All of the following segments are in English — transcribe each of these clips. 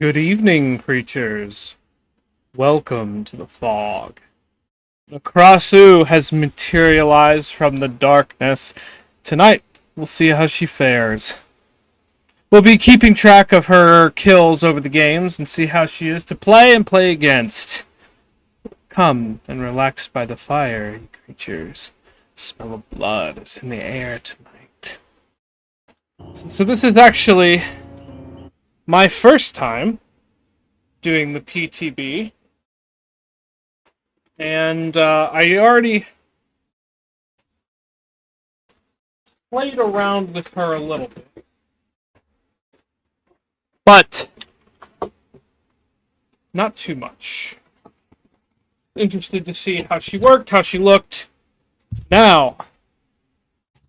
Good evening, creatures. Welcome to the fog. The Krasue has materialized from the darkness. Tonight, we'll see how she fares. We'll be keeping track of her kills over the games and see how she is to play and play against. Come and relax by the fire, you creatures. The smell of blood is in the air tonight. So this is actually my first time doing the PTB. And I already played around with her a little bit. But not too much. Interested to see how she worked, how she looked. Now,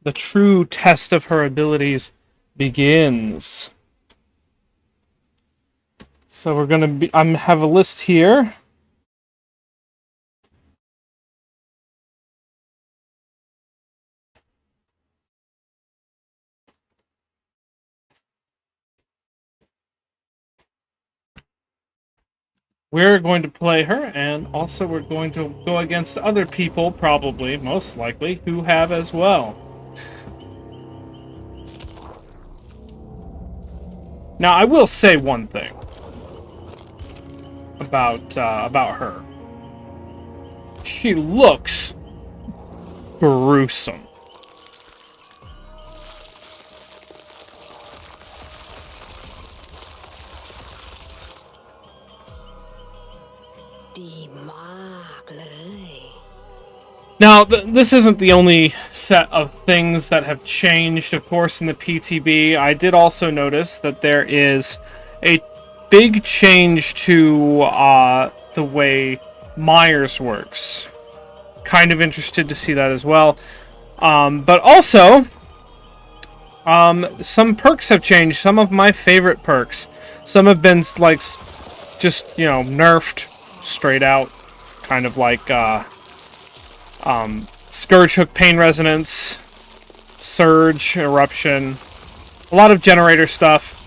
the true test of her abilities begins. So we're gonna have a list here. We're going to play her, and also we're going to go against other people, probably, most likely, who have as well. Now, I will say one thing about her. She looks gruesome. Now, this isn't the only set of things that have changed, of course, in the PTB. I did also notice that there is a big change to the way Myers works. Kind of interested to see that as well. But also, some perks have changed. Some of my favorite perks. Some have been, like, just, nerfed straight out. Kind of like, Scourge Hook Pain Resonance, Surge, Eruption, a lot of generator stuff.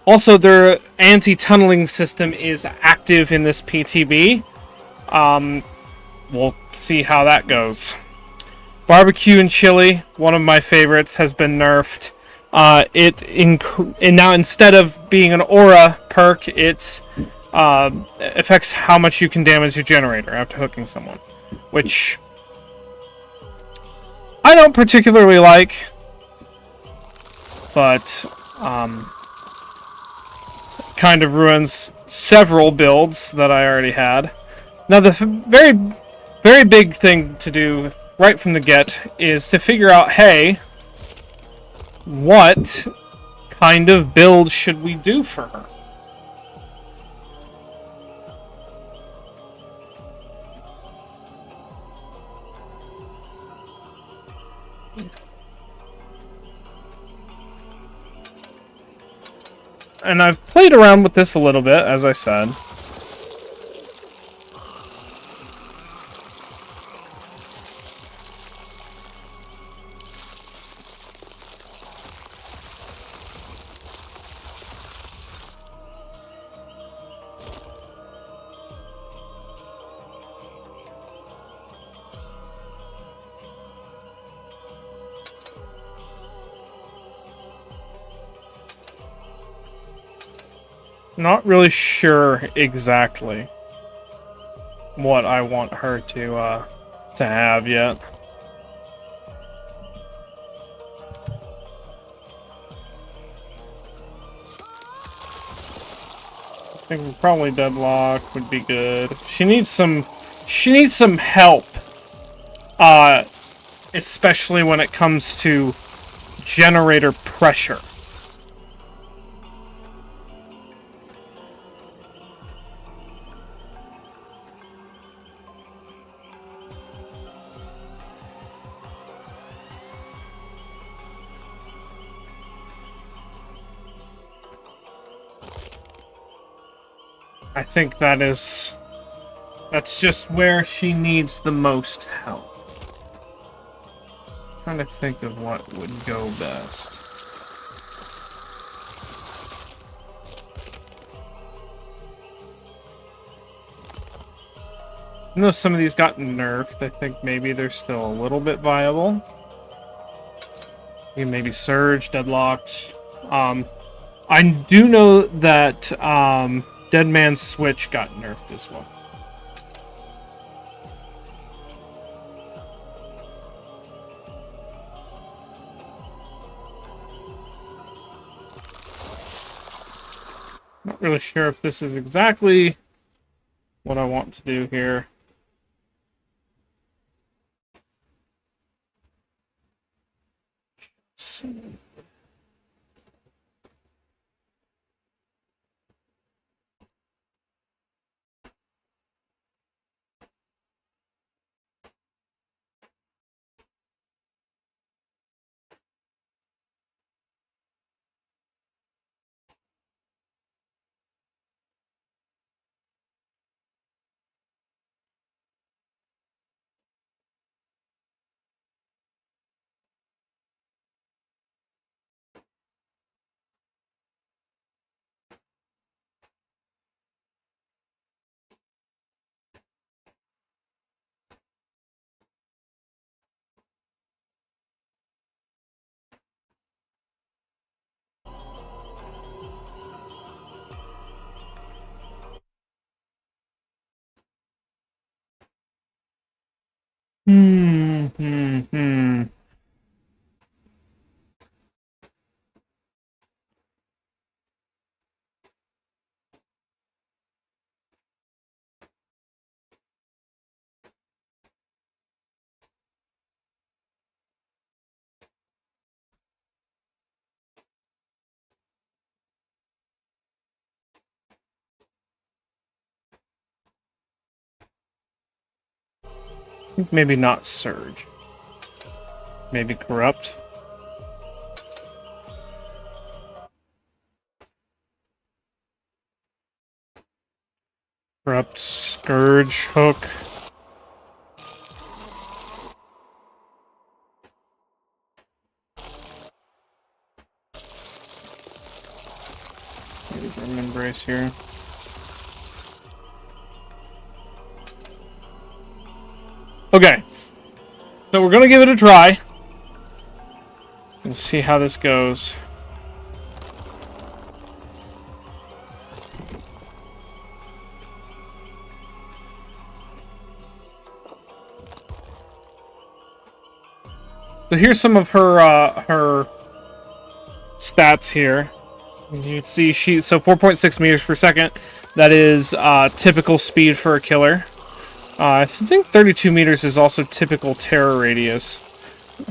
Also, their anti-tunneling system is active in this PTB. We'll see how that goes. Barbecue and Chili, one of my favorites, has been nerfed. And now instead of being an aura perk, it affects how much you can damage your generator after hooking someone, which I don't particularly like, but kind of ruins several builds that I already had. Now, the very, very big thing to do right from the get is to figure out, hey, what kind of build should we do for her? And I've played around with this a little bit, as I said. Not really sure exactly what I want her to have yet. I think probably Deadlock would be good. She needs some help. Especially when it comes to generator pressure. I think that's just where she needs the most help. Trying to think of what would go best. Even though some of these got nerfed, I think maybe they're still a little bit viable. You maybe Surge, Deadlocked. I do know that Dead Man's Switch got nerfed as well. Not really sure if this is exactly what I want to do here. Maybe not Surge. Maybe Corrupt. Corrupt, Scourge, Hook. Maybe Grim Embrace here. Okay. So we're gonna give it a try. And see how this goes. So here's some of her her stats here. You can see so 4.6 meters per second. That is typical speed for a killer. I think 32 meters is also typical terror radius.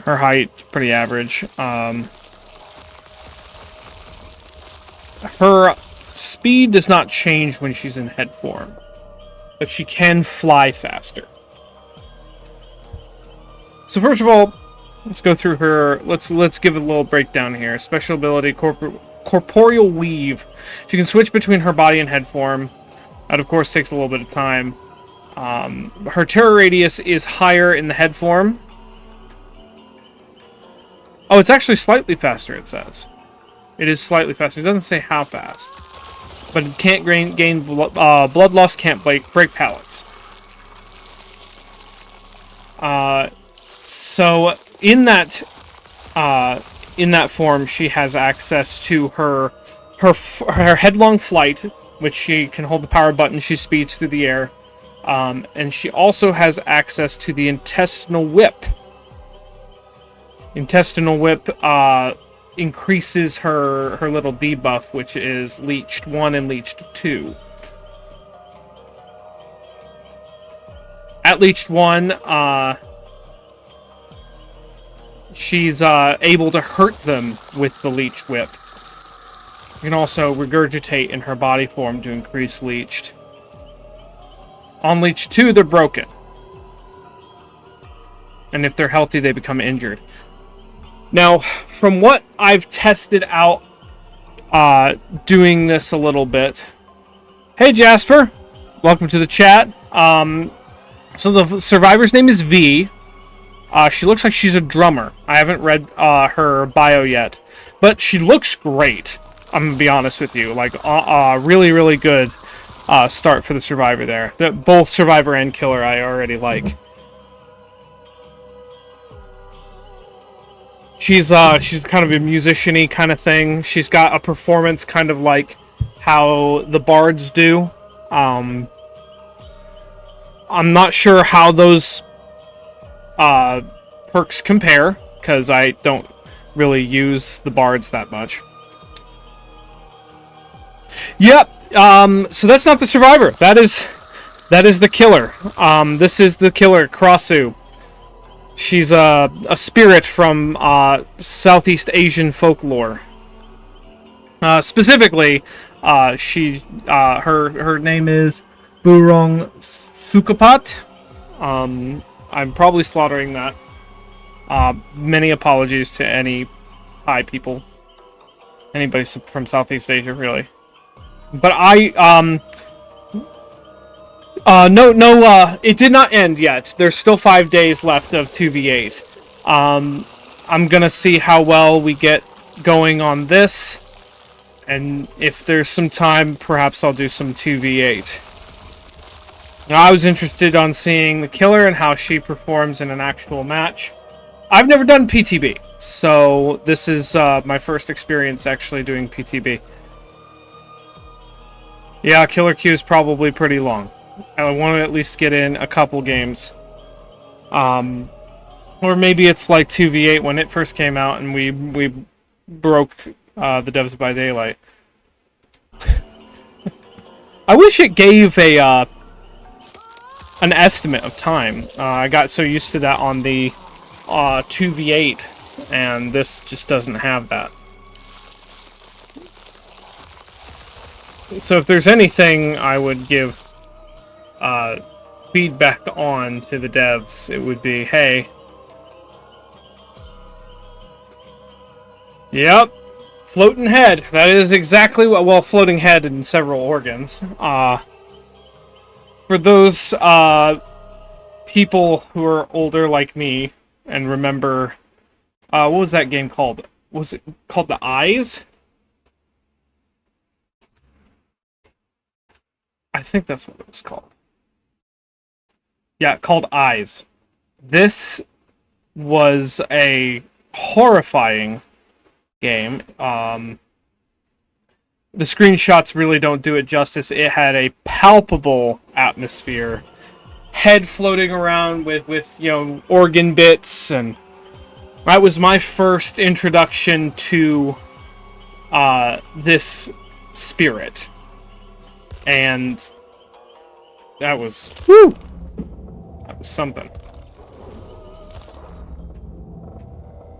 Her height, pretty average. Her speed does not change when she's in head form, but she can fly faster. So first of all, let's go through her. Let's give it a little breakdown here. Special ability, corporeal weave. She can switch between her body and head form. That of course takes a little bit of time. Her terror radius is higher in the head form. Oh, it's actually slightly faster, it says. It is slightly faster. It doesn't say how fast. But it can't gain blood loss, can't break pallets. So in that form, she has access to her headlong flight, which she can hold the power button. She speeds through the air. And she also has access to the intestinal whip. Intestinal whip increases her little debuff, which is Leeched 1 and Leeched 2. At Leeched 1, she's able to hurt them with the Leech Whip. You can also regurgitate in her body form to increase Leeched. On Leech 2, they're broken. And if they're healthy, they become injured. Now, from what I've tested out doing this a little bit... Hey, Jasper! Welcome to the chat. So the survivor's name is V. She looks like she's a drummer. I haven't read her bio yet. But she looks great. I'm going to be honest with you. Like, really, really good. start for the survivor there. Both survivor and killer I already like. She's kind of a musician-y kind of thing. She's got a performance kind of like how the bards do. I'm not sure how those perks compare, because I don't really use the bards that much. Yep. So that's not the survivor. That is the killer. This is the killer, Krasue. She's a spirit from Southeast Asian folklore. Specifically, her name is Burong Sukapat. I'm probably slaughtering that. Many apologies to any Thai people. Anybody from Southeast Asia, really. But it did not end yet. There's still 5 days left of 2v8. I'm gonna see how well we get going on this, and if there's some time, perhaps I'll do some 2v8. Now, I was interested on seeing the killer and how she performs in an actual match. I've never done PTB, so this is my first experience actually doing PTB. Yeah, killer queue is probably pretty long. I want to at least get in a couple games. Or maybe it's like 2v8 when it first came out and we broke the Devs by Daylight. I wish it gave an estimate of time. I got so used to that on the 2v8, and this just doesn't have that. So if there's anything I would give feedback on to the devs, it would be, hey, yep, floating head. That is exactly what, well, floating head and several organs. For those people who are older like me and remember, what was that game called? Was it called The Eyes? I think that's what it was called. Yeah, called Eyes. This was a horrifying game. The screenshots really don't do it justice. It had a palpable atmosphere. Head floating around with organ bits, and that was my first introduction to this spirit. And that was something.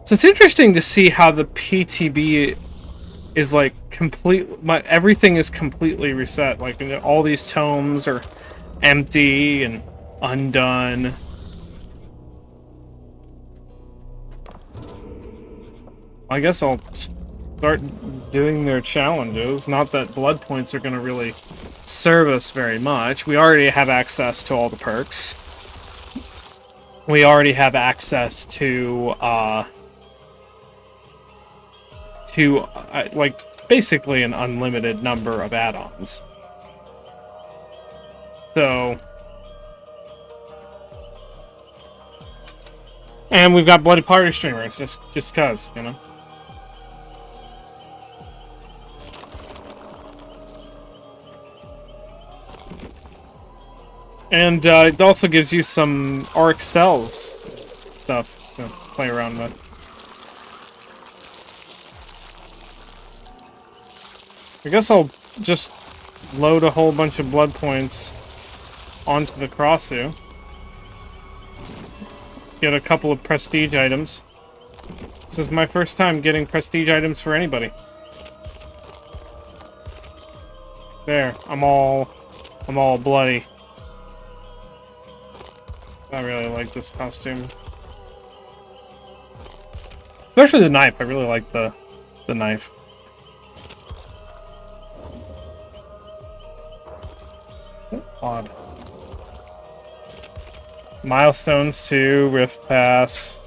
So it's interesting to see how the PTB is like everything is completely reset. Like all these tomes are empty and undone. I guess I'll start doing their challenges. Not that blood points are going to really serve us very much. We already have access to all the perks. We already have access to like basically an unlimited number of add-ons. So, and we've got Bloody Party streamers just cause, you know. And it also gives you some Arc Cells stuff to play around with. I guess I'll just load a whole bunch of blood points onto the Krasue. Get a couple of prestige items. This is my first time getting prestige items for anybody. There, I'm all bloody. I really like this costume. Especially the knife. I really like the knife. Odd. Milestones 2, Rift Pass.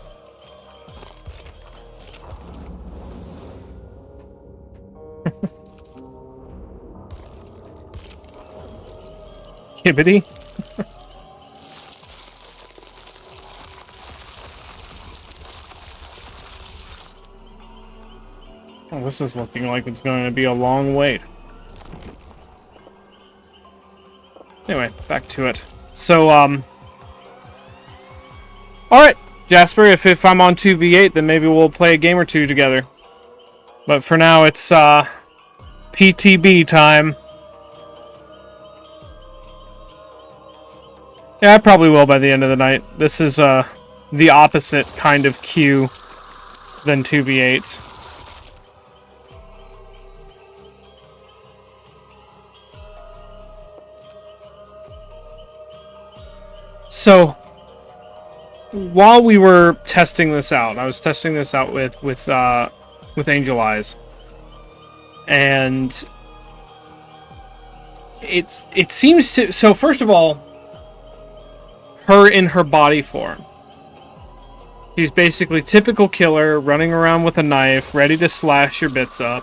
Hibbity? Oh, this is looking like it's going to be a long wait. Anyway, back to it. So, alright, Jasper, if I'm on 2v8, then maybe we'll play a game or two together. But for now, it's, PTB time. Yeah, I probably will by the end of the night. This is, the opposite kind of queue than 2v8s. So, while we were testing this out, I was testing this out with Angel Eyes, and it seems to. So first of all, her in her body form, she's basically typical killer, running around with a knife, ready to slash your bits up.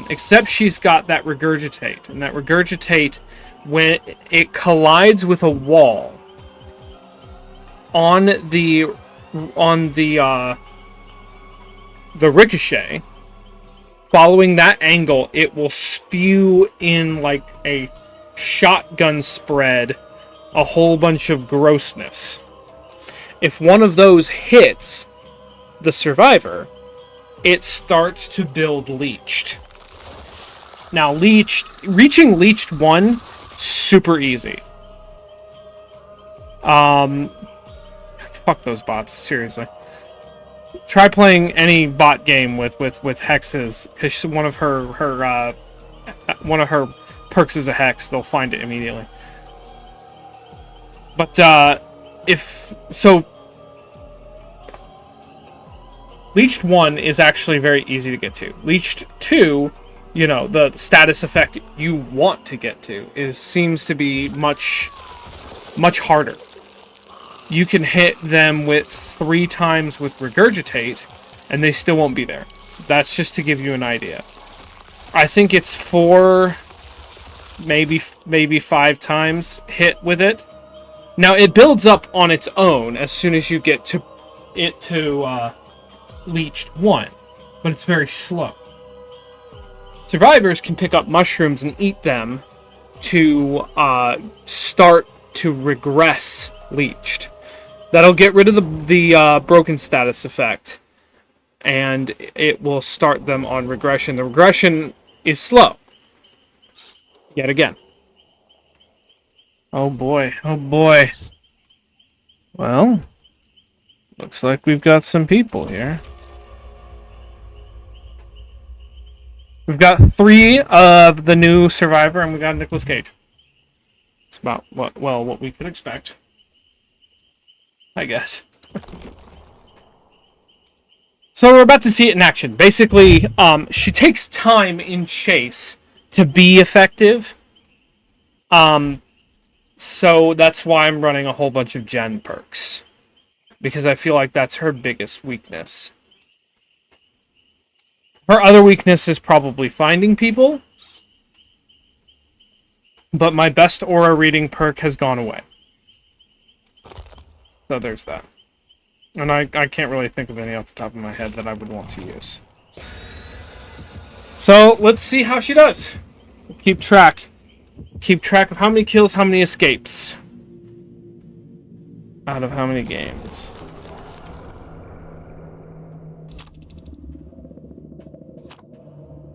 Except she's got that regurgitate, and that regurgitate, when it collides with a wall on the ricochet, following that angle, it will spew in like a shotgun spread a whole bunch of grossness. If one of those hits the survivor, it starts to build leeched. Now, reaching leeched 1, super easy. Fuck those bots, seriously. Try playing any bot game with hexes, because one of her perks is a hex. They'll find it immediately. But if so, leeched 1 is actually very easy to get to. Leeched 2, you know, the status effect you want to get to seems to be much harder. You can hit them with 3 times with regurgitate, and they still won't be there. That's just to give you an idea. I think it's 4, maybe 5 times hit with it. Now, it builds up on its own as soon as you get to leeched 1, but it's very slow. Survivors can pick up mushrooms and eat them to start to regress leeched. That'll get rid of the broken status effect, and it will start them on regression. The regression is slow. Yet again. Oh boy, oh boy. Well, looks like we've got some people here. We've got 3 of the new Survivor, and we got Nicolas Cage. It's about what we could expect, I guess. So we're about to see it in action. Basically, she takes time in chase to be effective. So that's why I'm running a whole bunch of gen perks, because I feel like that's her biggest weakness. Her other weakness is probably finding people, but my best aura reading perk has gone away. So there's that. And I can't really think of any off the top of my head that I would want to use. So let's see how she does. Keep track. Keep track of how many kills, how many escapes. Out of how many games.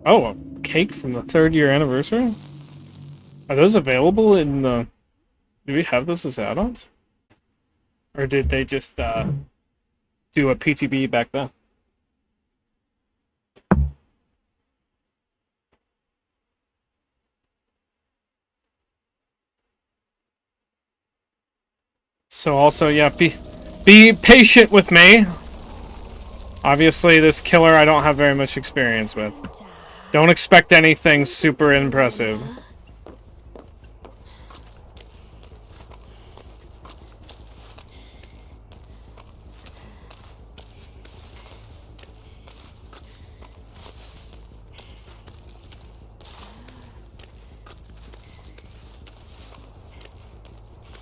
Oh, a cake from the 3rd year anniversary? Are those available in the... Do we have those as add-ons? Or did they just do a PTB back then? So also, yeah, be patient with me. Obviously, this killer I don't have very much experience with. Don't expect anything super impressive.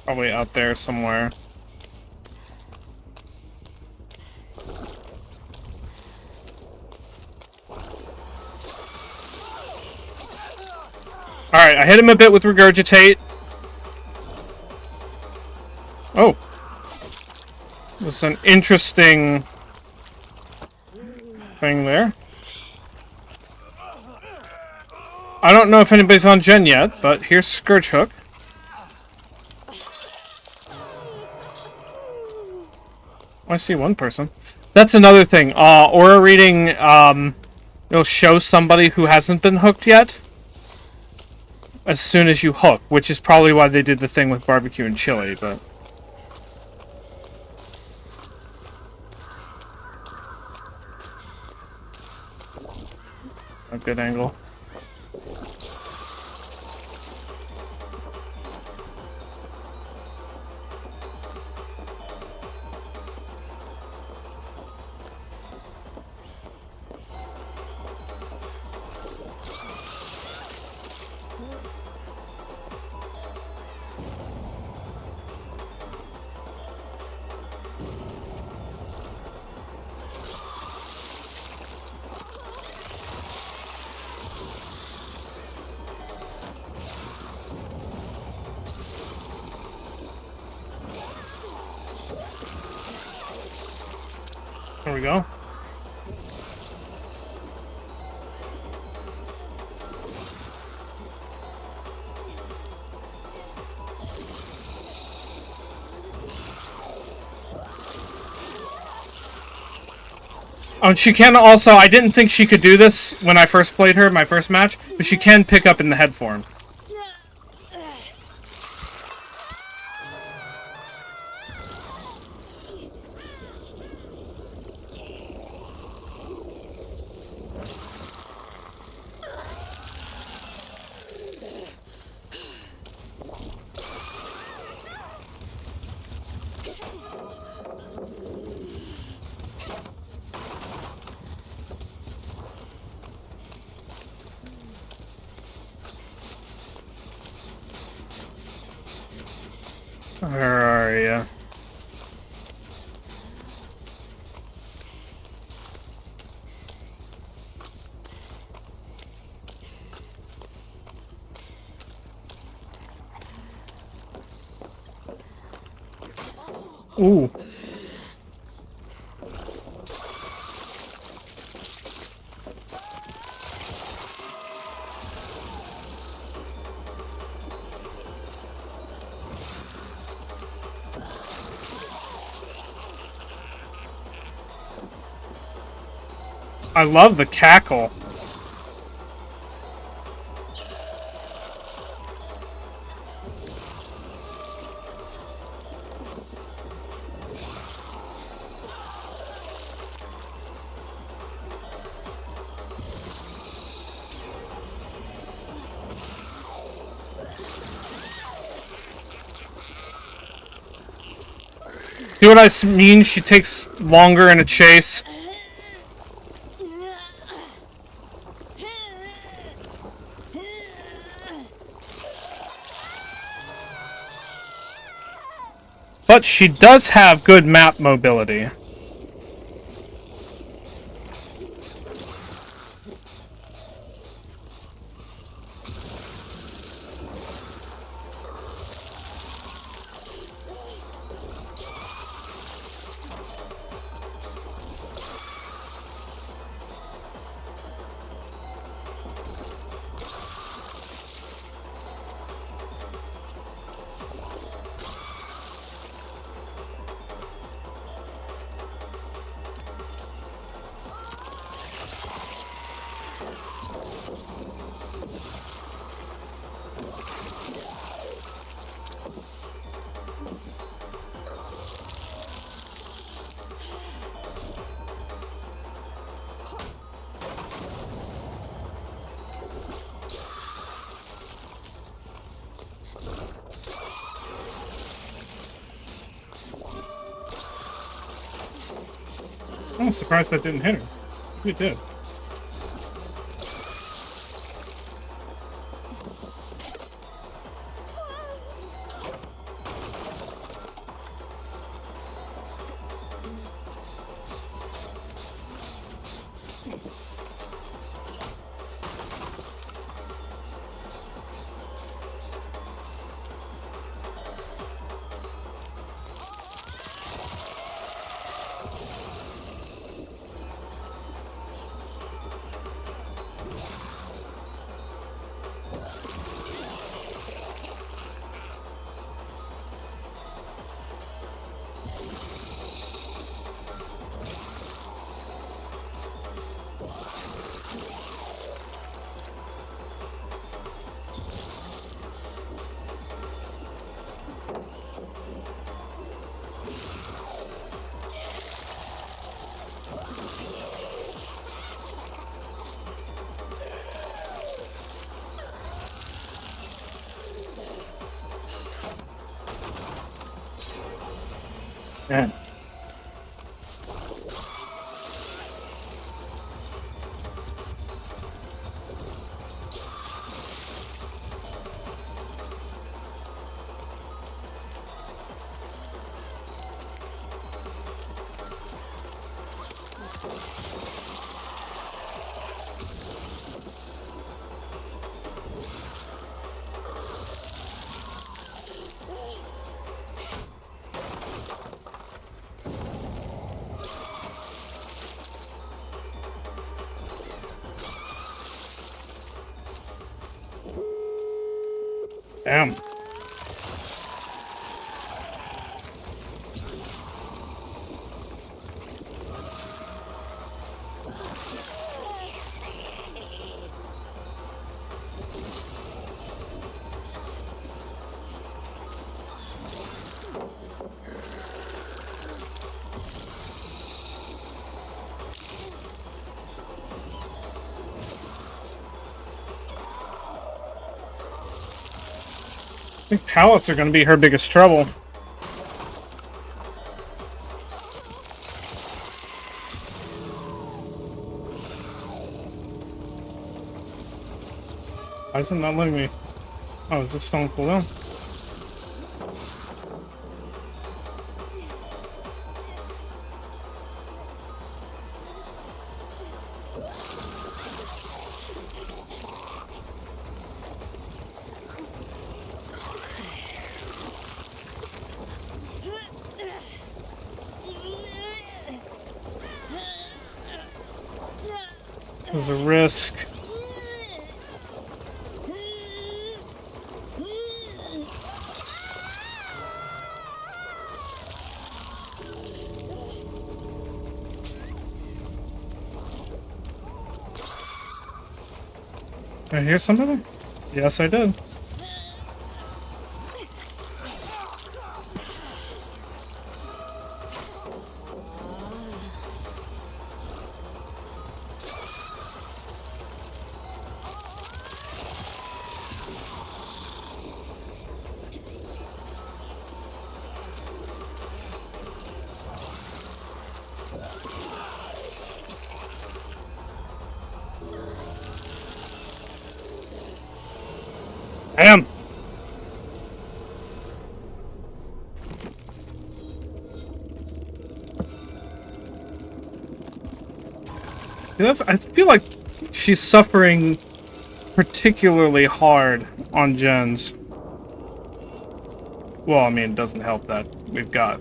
Probably out there somewhere. Alright, I hit him a bit with Regurgitate. Oh. There's an interesting thing there. I don't know if anybody's on Gen yet, but here's Scourge Hook. Oh, I see one person. That's another thing. Aura reading, it'll show somebody who hasn't been hooked yet as soon as you hook, which is probably why they did the thing with barbecue and chili, but... a good angle. There we go. Oh, and she can also, I didn't think she could do this when I first played her, my first match, but she can pick up in the head form. Where are you? Ooh. I love the cackle. See what I mean? She takes longer in a chase. But she does have good map mobility. I'm surprised that didn't hit her. It did. Yeah. Damn. I think pallets are going to be her biggest trouble. Why is it not letting me? Oh, is this stone cool down? There's a risk. Did I hear somebody? Yes, I did. Damn! I feel like she's suffering particularly hard on gens. Well, I mean, it doesn't help that we've got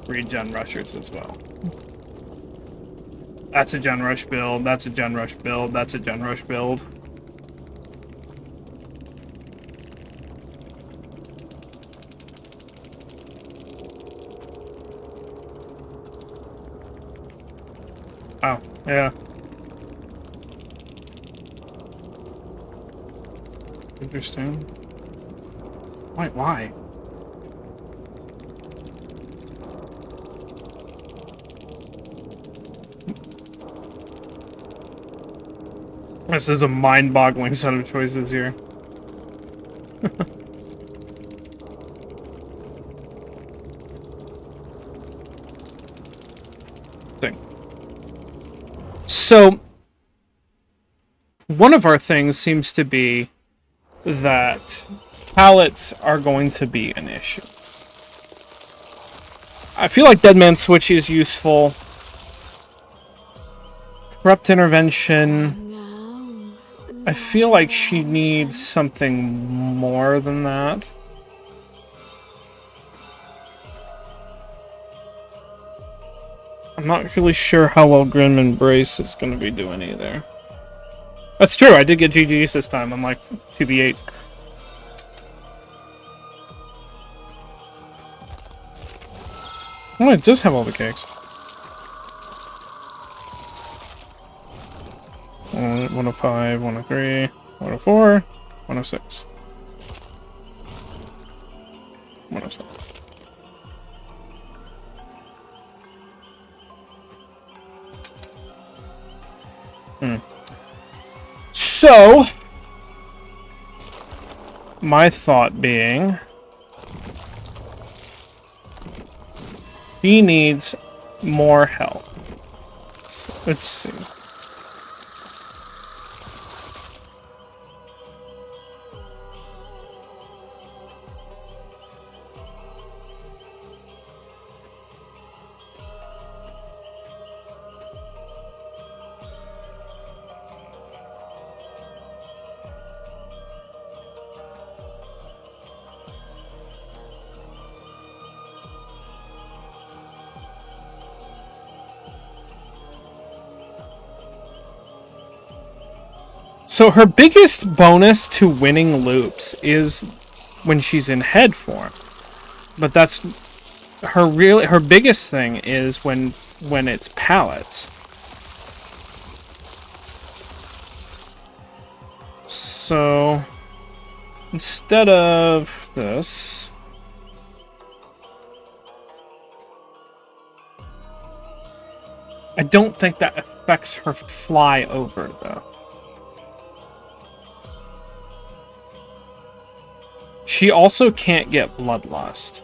regen rushers as well. That's a gen rush build, that's a gen rush build, that's a gen rush build. Oh, yeah. Interesting. Why? This is a mind-boggling set of choices here. Thing. So, one of our things seems to be that pallets are going to be an issue. I feel like Dead Man Switch is useful. Corrupt intervention. I feel like she needs something more than that. I'm not really sure how well Grim Embrace is going to be doing either. That's true, I did get GG's this time, unlike 2v8s. Oh, it does have all the cakes. 105, 103, 104, 106. 107. So, my thought being, he needs more help. So, let's see. So her biggest bonus to winning loops is when she's in head form. But that's her biggest thing is when it's pallets. So instead of this, I don't think that affects her fly over though. She also can't get Bloodlust.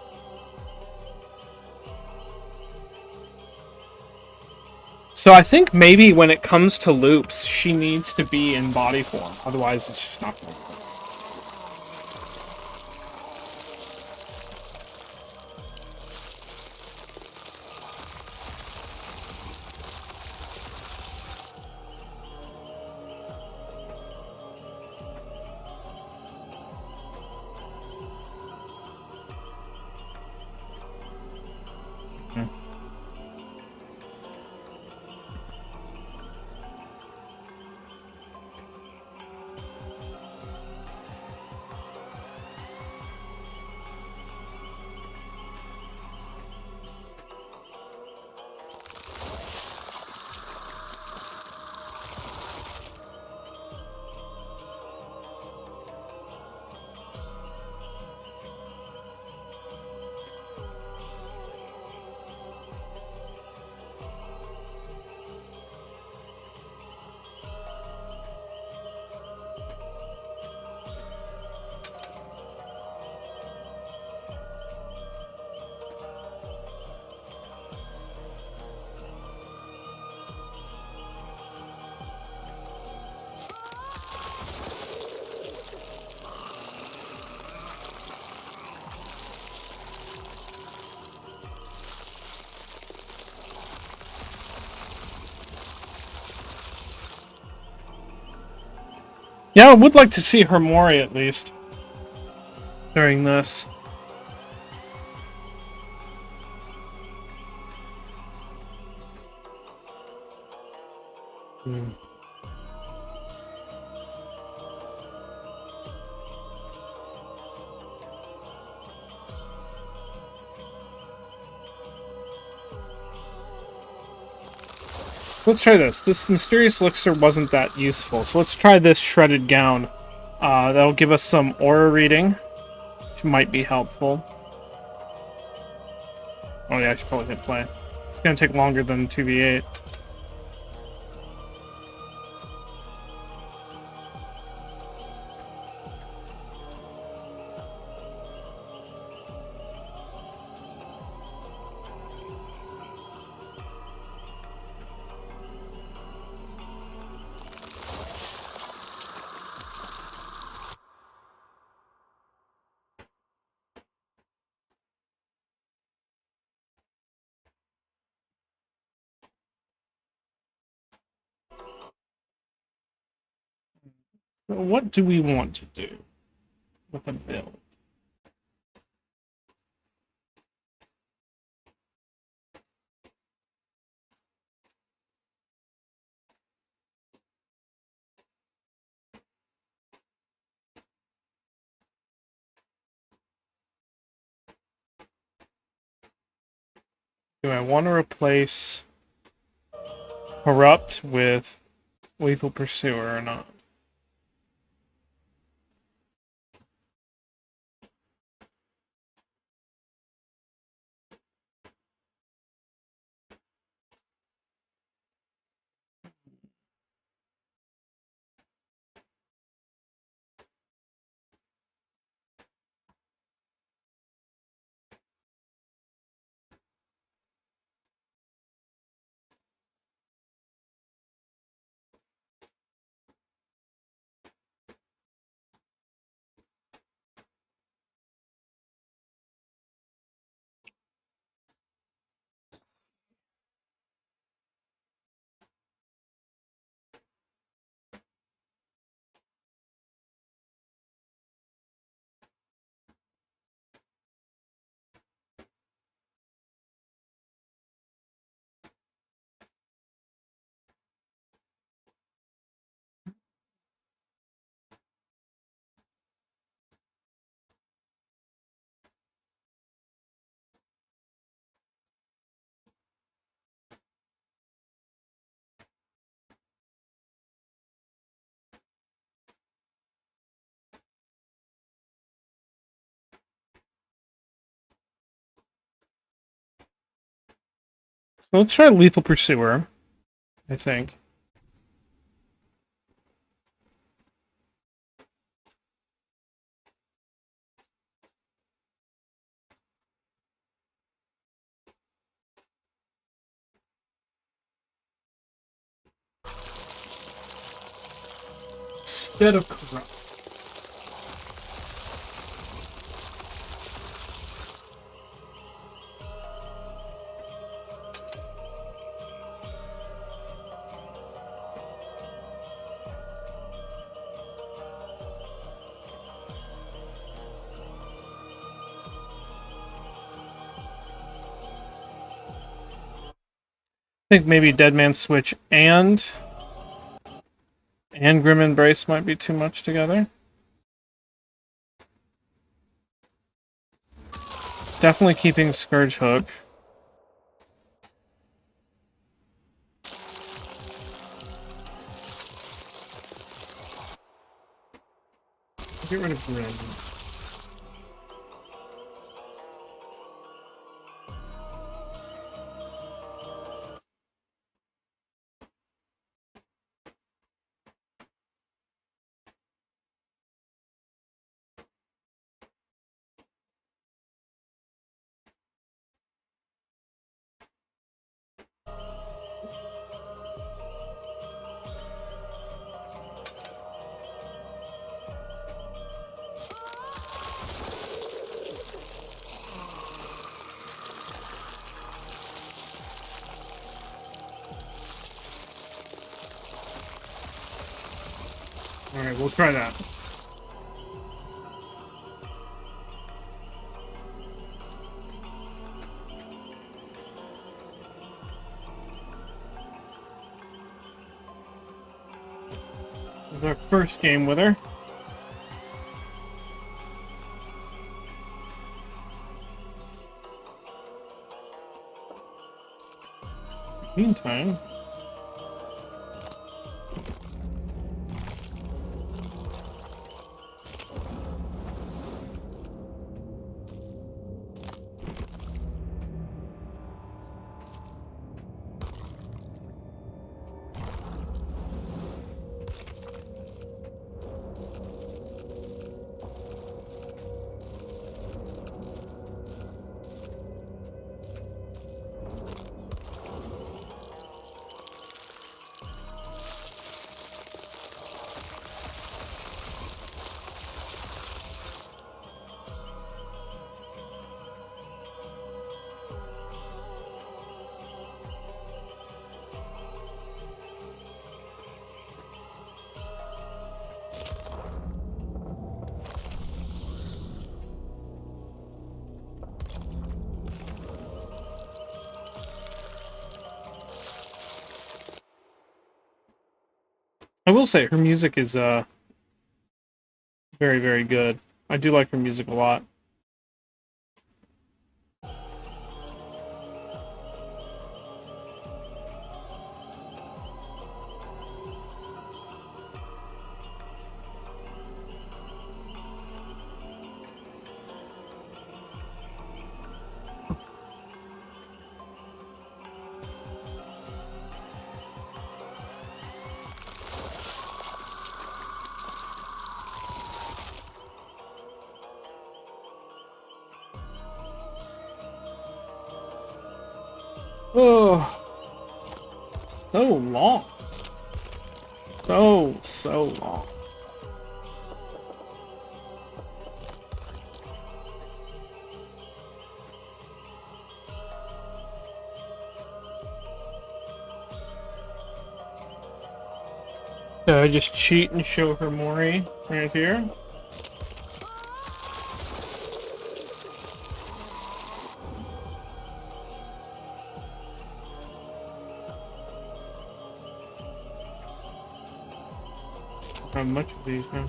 So I think maybe when it comes to loops, she needs to be in body form. Otherwise, it's just not going to work. Yeah, I would like to see her Mori at least during this. Let's try this. This mysterious elixir wasn't that useful, so let's try this shredded gown. That'll give us some aura reading, which might be helpful. Oh yeah, I should probably hit play. It's gonna take longer than 2v8. So what do we want to do with a build? Do I want to replace Corrupt with Lethal Pursuer or not? So let's try Lethal Pursuer, I think. Instead of Corrupt. I think maybe Dead Man's Switch and Grim Embrace might be too much together. Definitely keeping Scourge Hook. Get rid of Grim. Alright, we'll try that. This is our first game with her. Meantime, I will say her music is very, very good. I do like her music a lot. Oh, so long. So long. So I just cheat and show her Mori right here. How much of these now?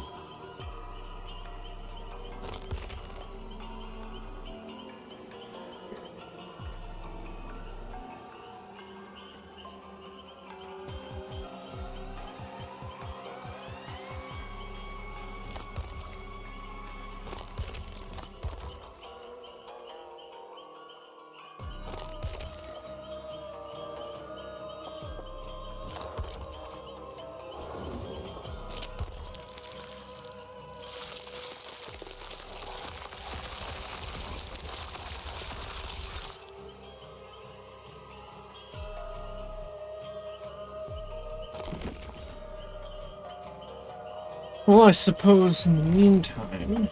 Well, I suppose in the meantime,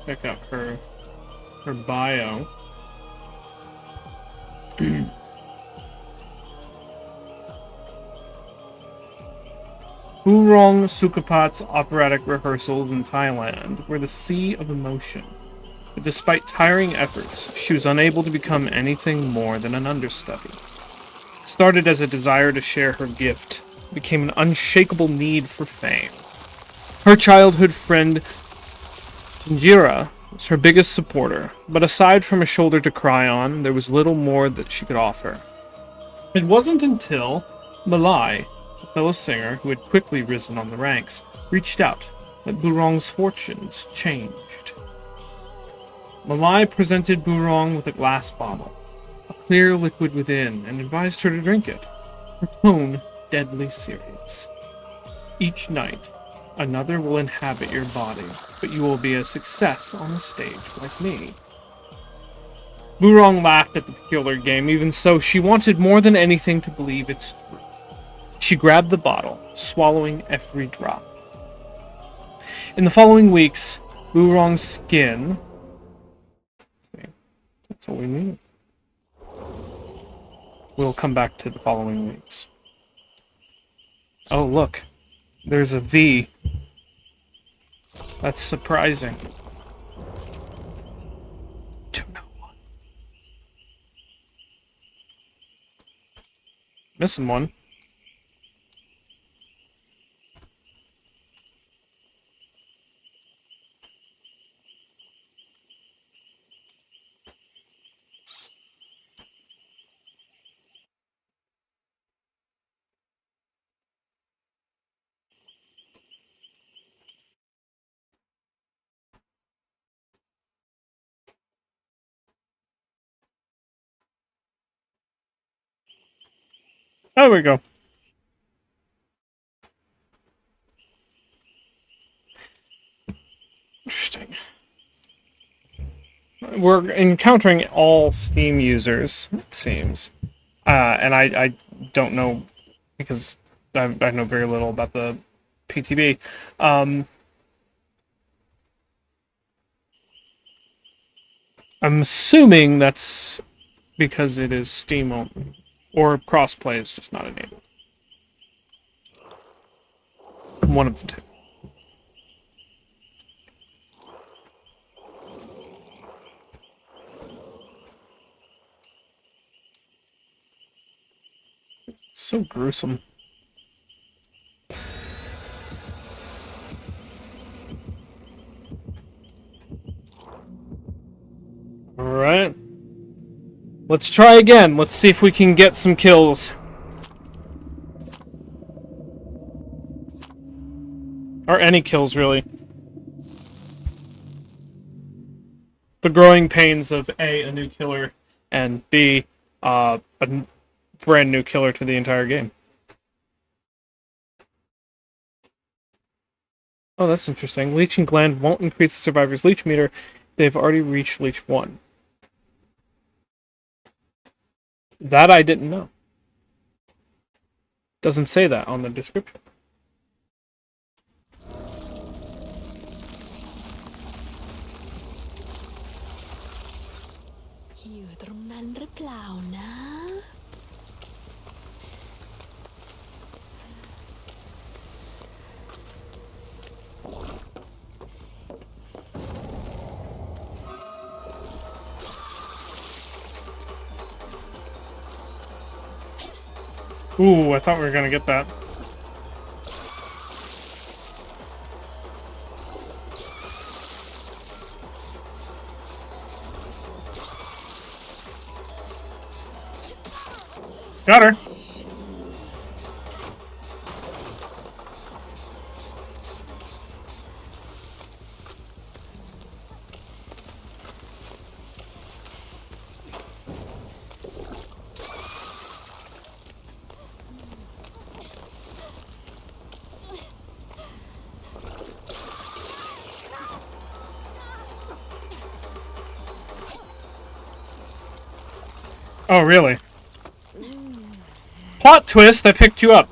check out her bio. Burong Sukapat's operatic rehearsals in Thailand were the sea of emotion. But despite tiring efforts, she was unable to become anything more than an understudy. It started as a desire to share her gift, became an unshakable need for fame. Her childhood friend Jinjira was her biggest supporter, but aside from a shoulder to cry on, there was little more that she could offer. It wasn't until Malai, a fellow singer who had quickly risen on the ranks, reached out that Burong's fortunes changed. Malai presented Burong with a glass bottle, a clear liquid within, and advised her to drink it, her tone deadly serious. Each night, another will inhabit your body, but you will be a success on the stage like me. Burong laughed at the peculiar game. Even so, she wanted more than anything to believe it's true. She grabbed the bottle, swallowing every drop. In the following weeks, Burong's skin... That's all we need. We'll come back to the following weeks. Oh, look. There's a V. That's surprising. 201. Missing one. There we go. Interesting. We're encountering all Steam users, it seems. And I don't know, because I know very little about the PTB. I'm assuming that's because it is Steam only, or crossplay is just not enabled. One of the two. It's so gruesome. Let's try again. Let's see if we can get some kills. Or any kills, really. The growing pains of A, new killer, and B, a brand new killer to the entire game. Oh, that's interesting. Leeching gland won't increase the survivor's leech meter. They've already reached leech 1. That I didn't know. Doesn't say that on the description. Ooh, I thought we were gonna get that. Got her. Oh, really? Plot twist, I picked you up.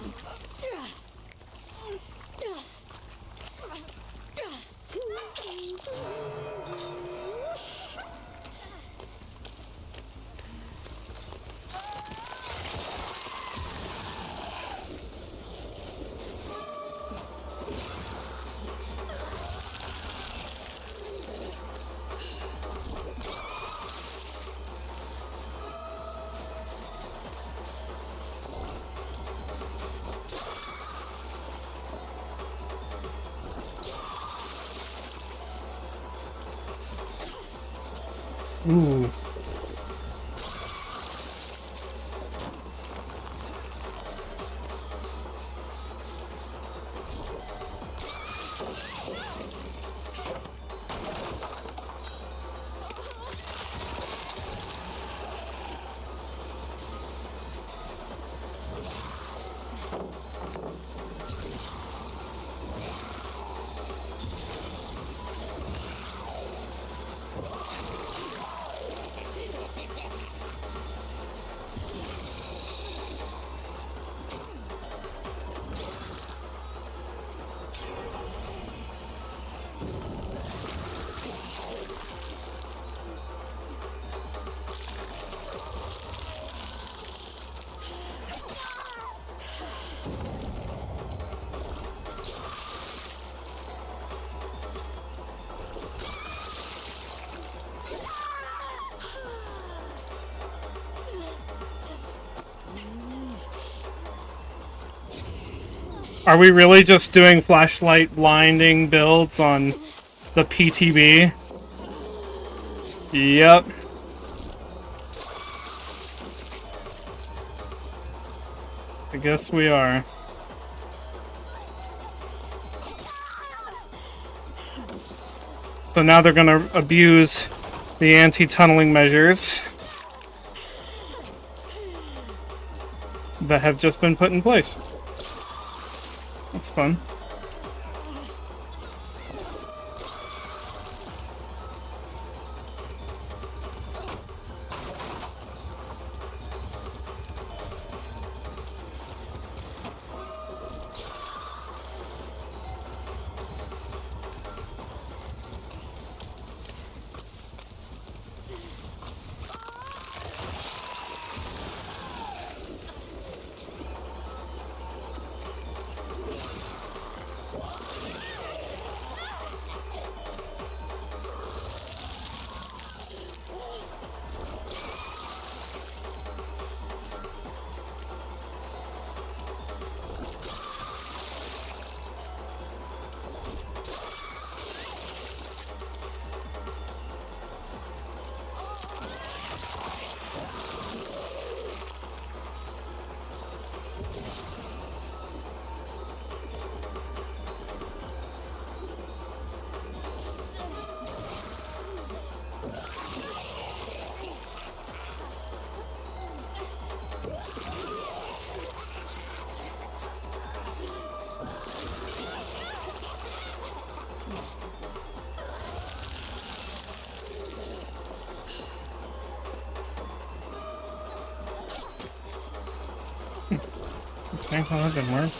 Ooh. Are we really just doing flashlight blinding builds on the PTB? Yep. I guess we are. So now they're gonna abuse the anti-tunneling measures that have just been put in place. That's fun. Okay, well, that didn't work.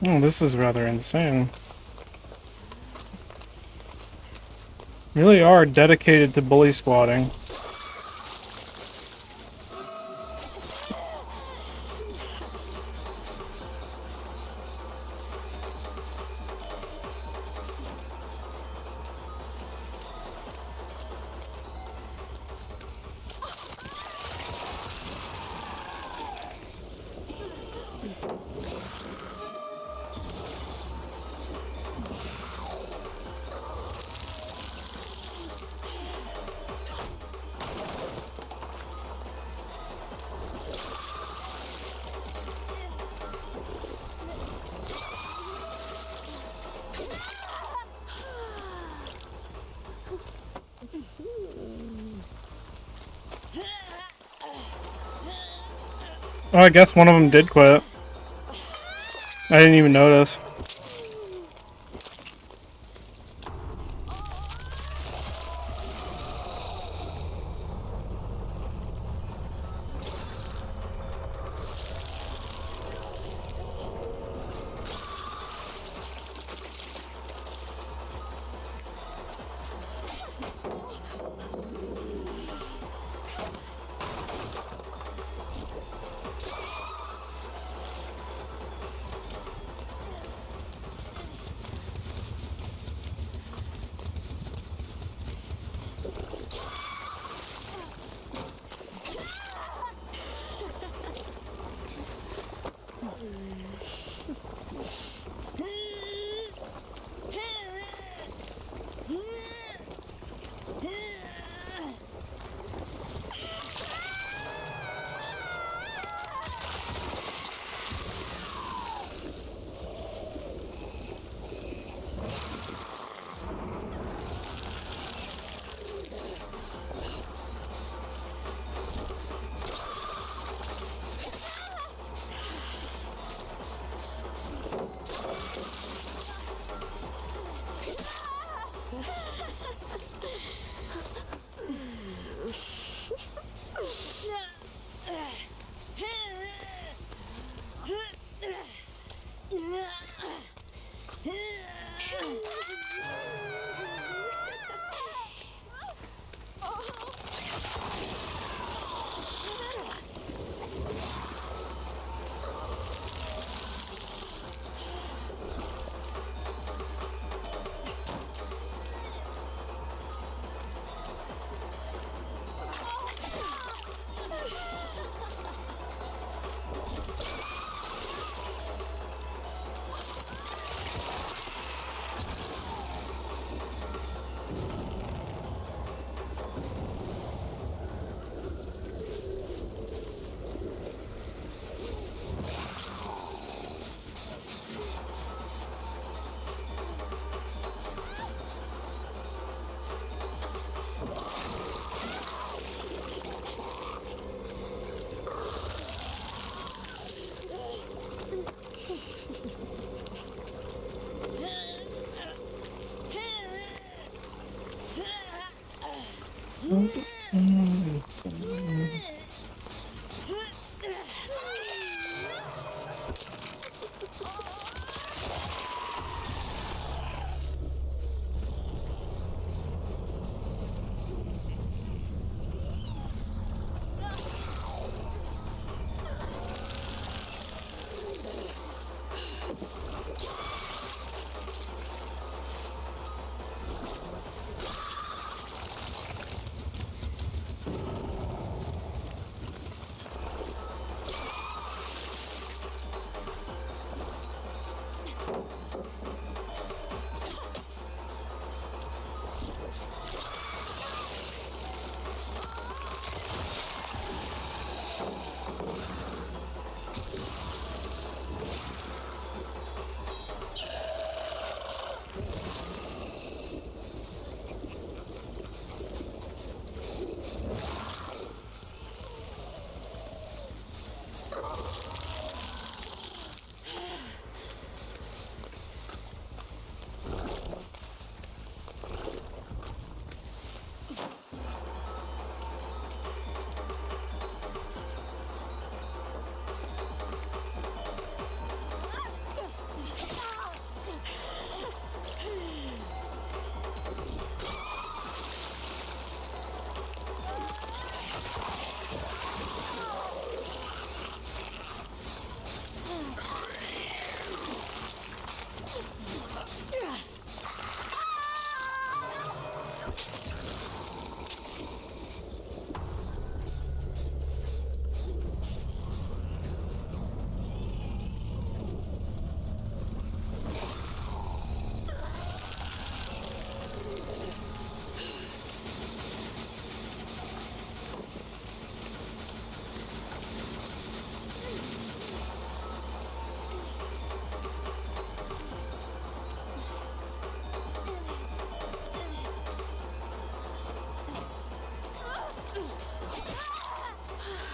Oh, this is rather insane. Really are dedicated to bully squatting. Oh, I guess one of them did quit. I didn't even notice.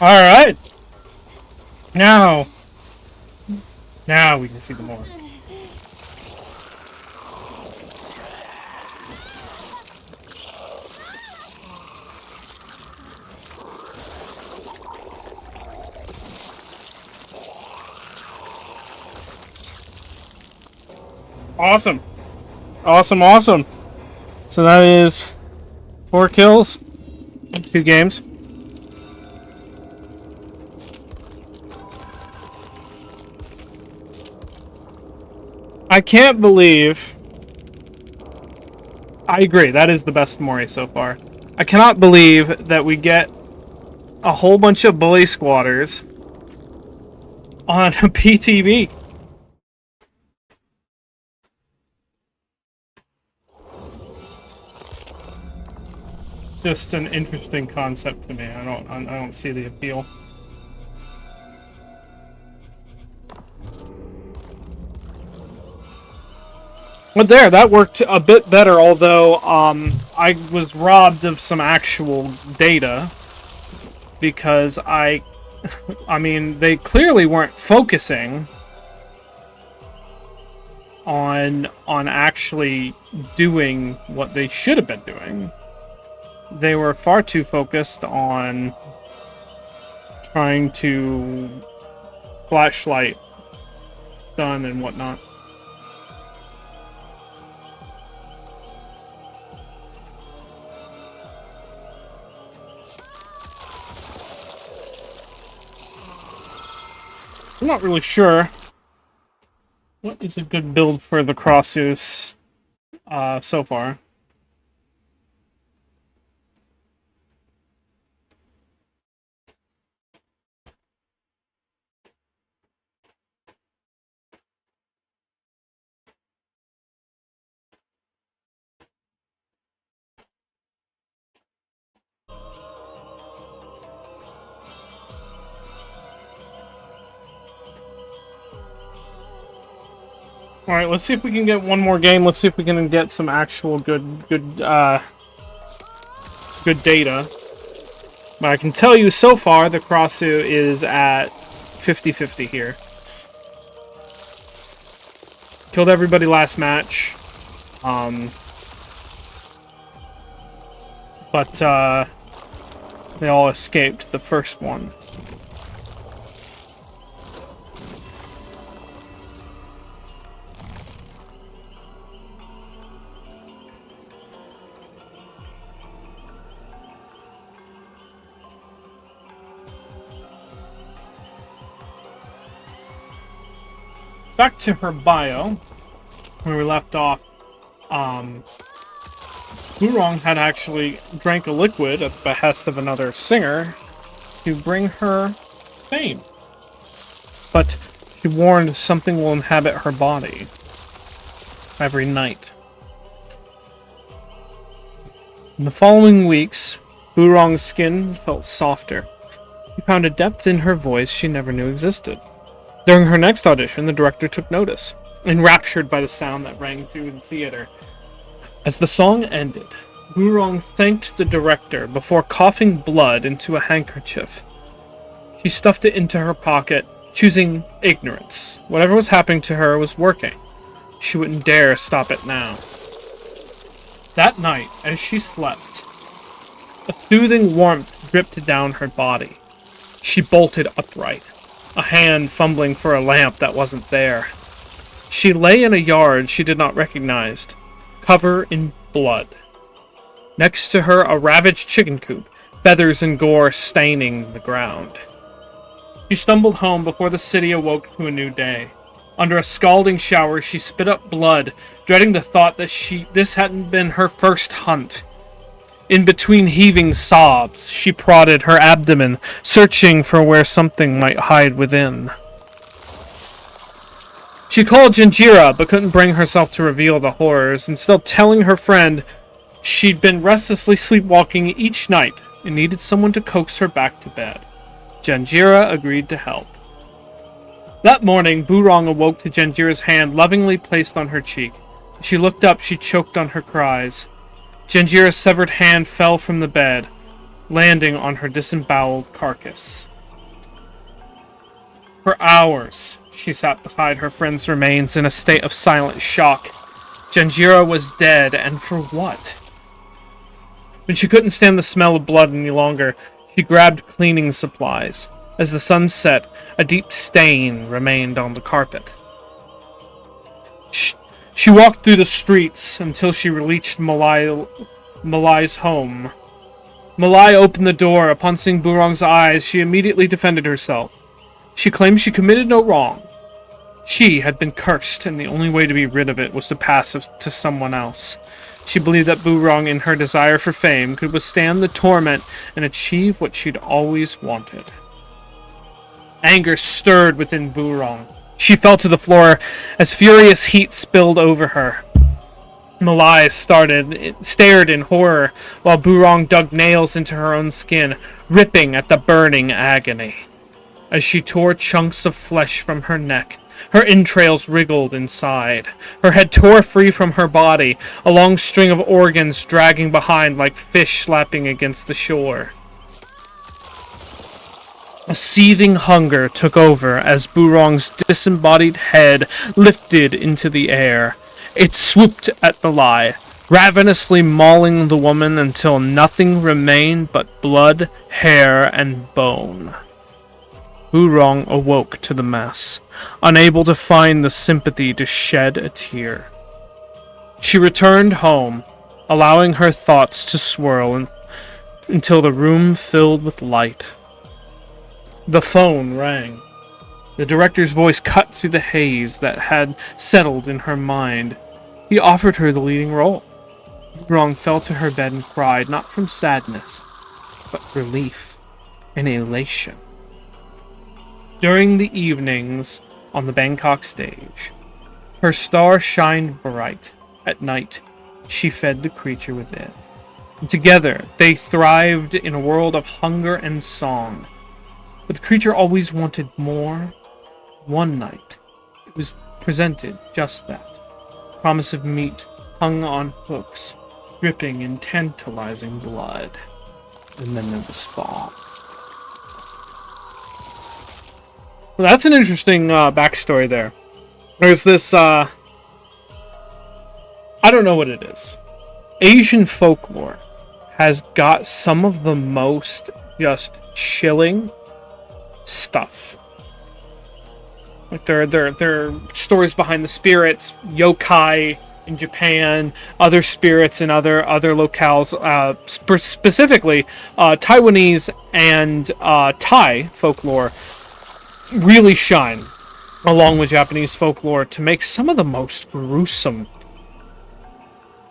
Alright. Now we can see the more. Awesome. Awesome. So that is 4 kills, 2 games. I can't believe... I agree, that is the best Mori so far. I cannot believe that we get a whole bunch of bully squatters on a PTB. Just an interesting concept to me. I don't see the appeal. But there, that worked a bit better, although I was robbed of some actual data because I mean, they clearly weren't focusing on actually doing what they should have been doing. They were far too focused on trying to flashlight stun and whatnot. I'm not really sure what is a good build for the Krasue so far. All right, let's see if we can get one more game. Let's see if we can get some actual good data. But I can tell you so far, the Krasue is at 50-50 here. Killed everybody last match. But they all escaped the first one. Back to her bio, where we left off, Burong had actually drank a liquid at the behest of another singer to bring her fame. But she warned something will inhabit her body every night. In the following weeks, Burong's skin felt softer. She found a depth in her voice she never knew existed. During her next audition, the director took notice, enraptured by the sound that rang through the theater. As the song ended, Burong thanked the director before coughing blood into a handkerchief. She stuffed it into her pocket, choosing ignorance. Whatever was happening to her was working. She wouldn't dare stop it now. That night, as she slept, a soothing warmth dripped down her body. She bolted upright, a hand fumbling for a lamp that wasn't there. She lay in a yard she did not recognize, covered in blood. Next to her, a ravaged chicken coop, feathers and gore staining the ground. She stumbled home before the city awoke to a new day. Under a scalding shower, she spit up blood, dreading the thought that this hadn't been her first hunt. In between heaving sobs, she prodded her abdomen, searching for where something might hide within. She called Janjira, but couldn't bring herself to reveal the horrors, instead telling her friend she'd been restlessly sleepwalking each night and needed someone to coax her back to bed. Janjira agreed to help. That morning, Burong awoke to Janjira's hand lovingly placed on her cheek. As she looked up, she choked on her cries. Janjira's severed hand fell from the bed. landing on her disemboweled carcass. For hours, she sat beside her friend's remains in a state of silent shock. Janjira was dead, and for what? When she couldn't stand the smell of blood any longer, she grabbed cleaning supplies. As the sun set, a deep stain remained on the carpet. She walked through the streets until she reached Malai's home. Malai opened the door. Upon seeing Burong's eyes, she immediately defended herself. She claimed she committed no wrong. She had been cursed, and the only way to be rid of it was to pass it to someone else. She believed that Burong, in her desire for fame, could withstand the torment and achieve what she'd always wanted. Anger stirred within Burong. She fell to the floor as furious heat spilled over her. Malai stared in horror while Burong dug nails into her own skin, ripping at the burning agony. As she tore chunks of flesh from her neck, her entrails wriggled inside. Her head tore free from her body, a long string of organs dragging behind like fish slapping against the shore. A seething hunger took over as Burong's disembodied head lifted into the air. It swooped at Malai, ravenously mauling the woman until nothing remained but blood, hair, and bone. Burong awoke to the mess, unable to find the sympathy to shed a tear. She returned home, allowing her thoughts to swirl until the room filled with light. The phone rang. The director's voice cut through the haze that had settled in her mind. He offered her the leading role. Burong fell to her bed and cried, not from sadness, but relief and elation. During the evenings on the Bangkok stage, her star shined bright. At night, she fed the creature within. Together, they thrived in a world of hunger and song. But the creature always wanted more. One night, it was presented just that. Promise of meat hung on hooks, dripping in tantalizing blood. And then there was fall. Well, that's an interesting backstory there. There's this, I don't know what it is. Asian folklore has got some of the most just chilling stuff. Like there are stories behind the spirits, yokai in Japan, other spirits in other locales, specifically Taiwanese and Thai folklore really shine along with Japanese folklore to make some of the most gruesome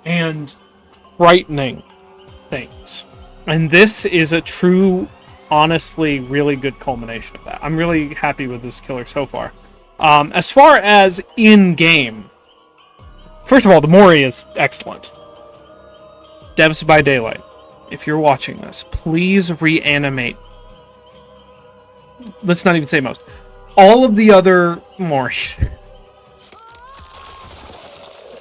and frightening things. And this is a true, honestly, really good culmination of that. I'm really happy with this killer so far. As far as in-game, first of all, the Mori is excellent. Devs by Daylight, if you're watching this, please reanimate. Let's not even say most. All of the other Moris.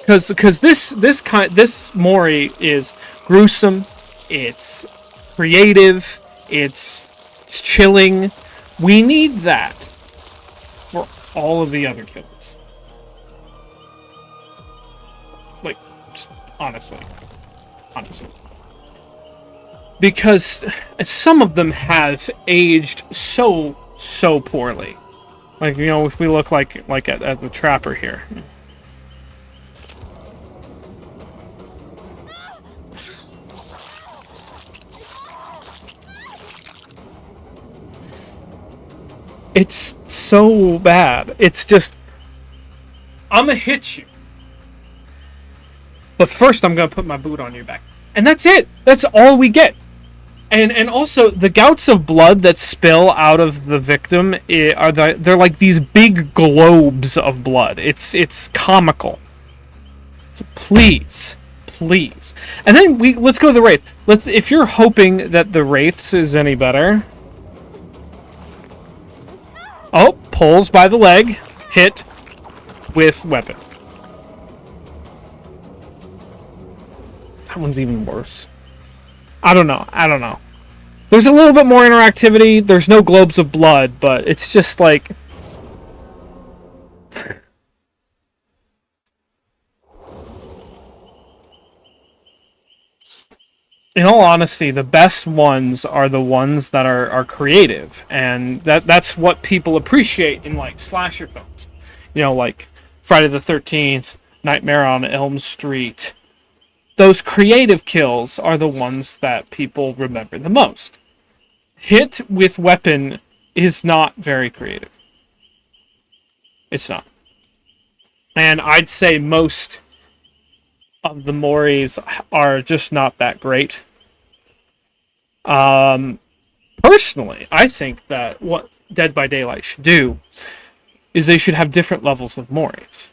Because this Mori is gruesome, it's creative, it's chilling. We need that for all of the other killers. Like, just honestly. Because some of them have aged so poorly. Like, you know, if we look like at the Trapper here. It's so bad. It's just, I'm gonna hit you. But first I'm gonna put my boot on your back. And that's it. That's all we get. And also, the gouts of blood that spill out of the victim they're like these big globes of blood. It's comical. So please. And then let's go to the Wraith. If you're hoping that the Wraiths is any better. Oh, pulls by the leg, hit with weapon. That one's even worse. I don't know. There's a little bit more interactivity. There's no globes of blood, but it's just like... In all honesty, the best ones are the ones that are creative, and that's what people appreciate in like slasher films. You know, like Friday the 13th, Nightmare on Elm Street. Those creative kills are the ones that people remember the most. Hit with weapon is not very creative. It's not. And I'd say most of the Moris are just not that great. Personally, I think that what Dead by Daylight should do is they should have different levels of Moris.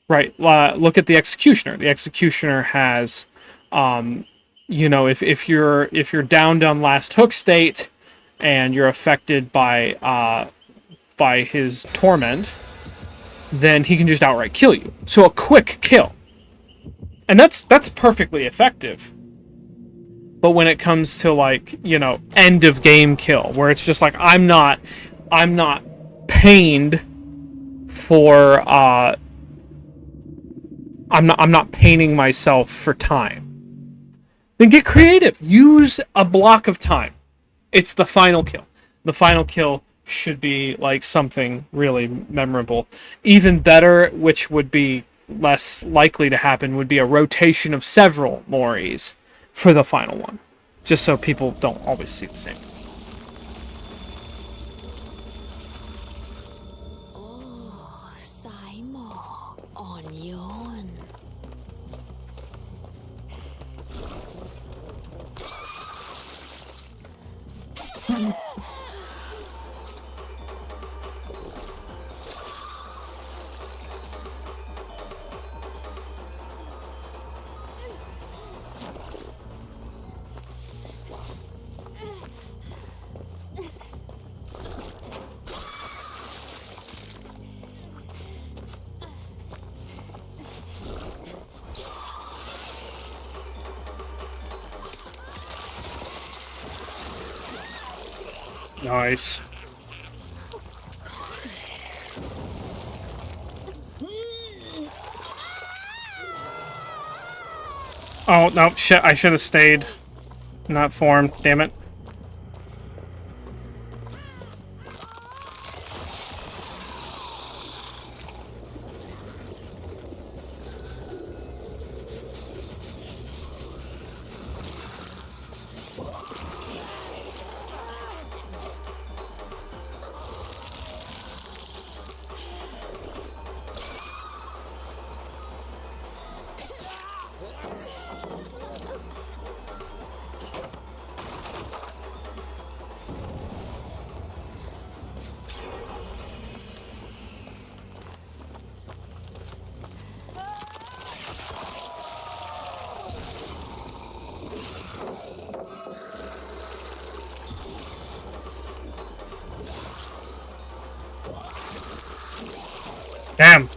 Right, look at the Executioner. The Executioner has, you know, if you're downed on last hook state, and you're affected by his torment, then he can just outright kill you. So a quick kill, and that's perfectly effective. But when it comes to like, you know, end of game kill, where it's just like I'm not pained for I'm not painting myself for time. Then get creative. Use a block of time. It's the final kill. The final kill should be like something really memorable. Even better, which would be less likely to happen, would be a rotation of several Moris for the final one. Just so people don't always see the same. Nice. Oh, no, shit, I should have stayed in that form, damn it. Damn.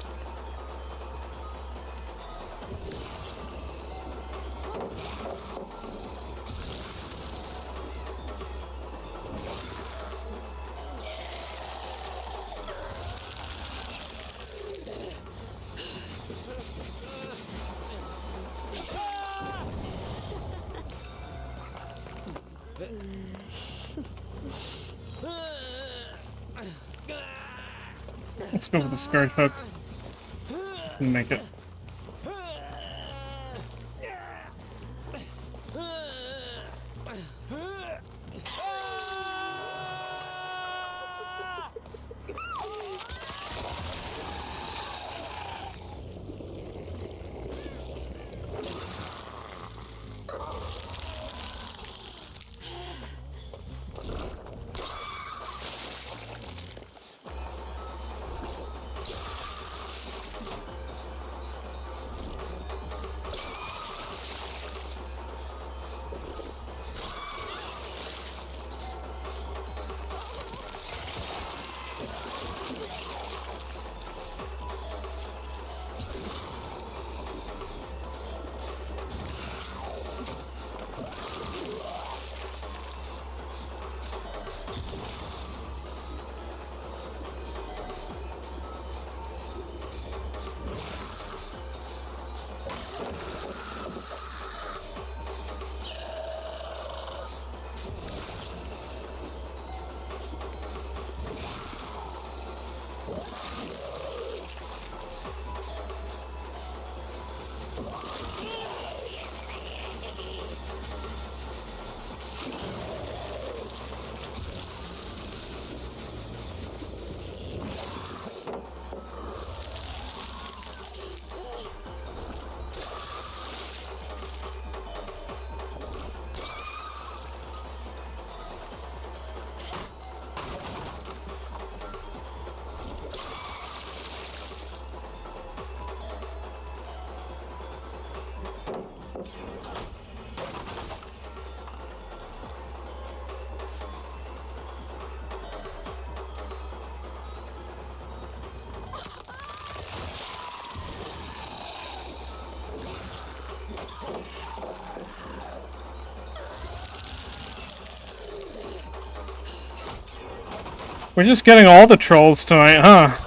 Let's go with the Scourge Hook. And make it. We're just getting all the trolls tonight, huh?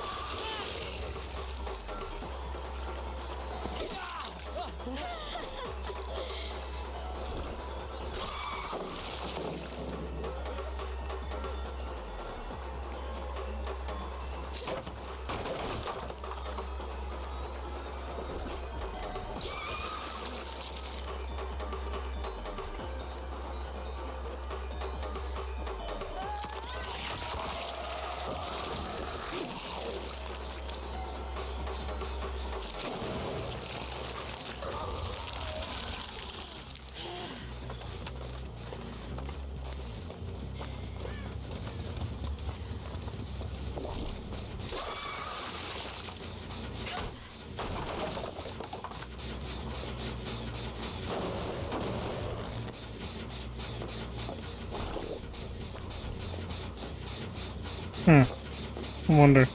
I wonder.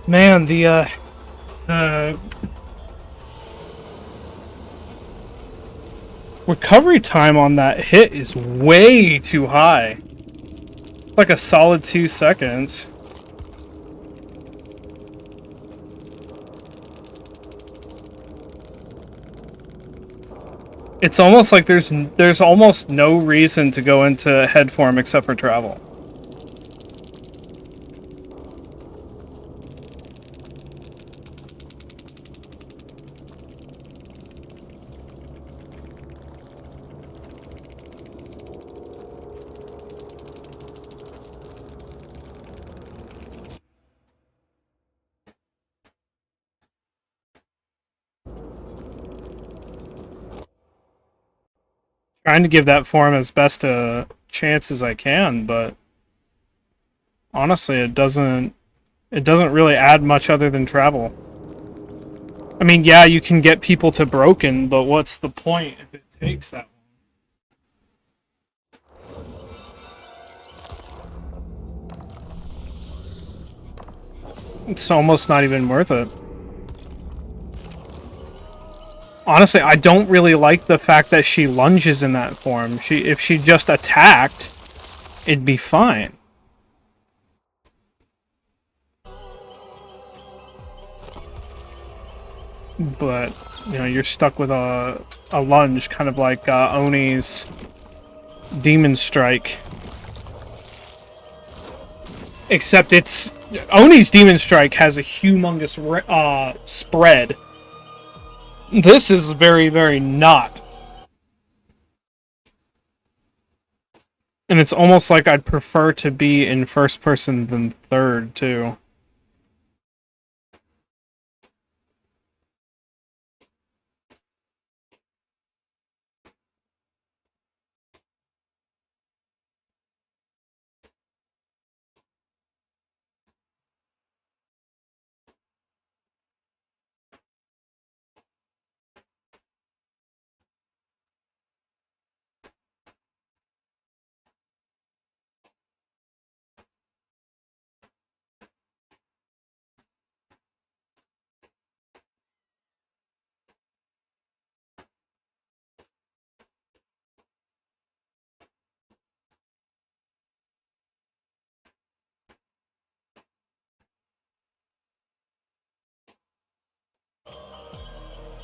Man, the recovery time on that hit is way too high. Like a solid 2 seconds. It's almost like there's almost no reason to go into head form except for travel. Trying to give that form as best a chances I can, but honestly, it doesn't really add much other than travel. I mean, yeah, you can get people to broken, but what's the point if it takes that long? It's almost not even worth it. Honestly, I don't really like the fact that she lunges in that form. If she just attacked, it'd be fine. But, you know, you're stuck with a lunge, kind of like Oni's Demon Strike. Except Oni's Demon Strike has a humongous spread. This is very, very not. And it's almost like I'd prefer to be in first person than third, too.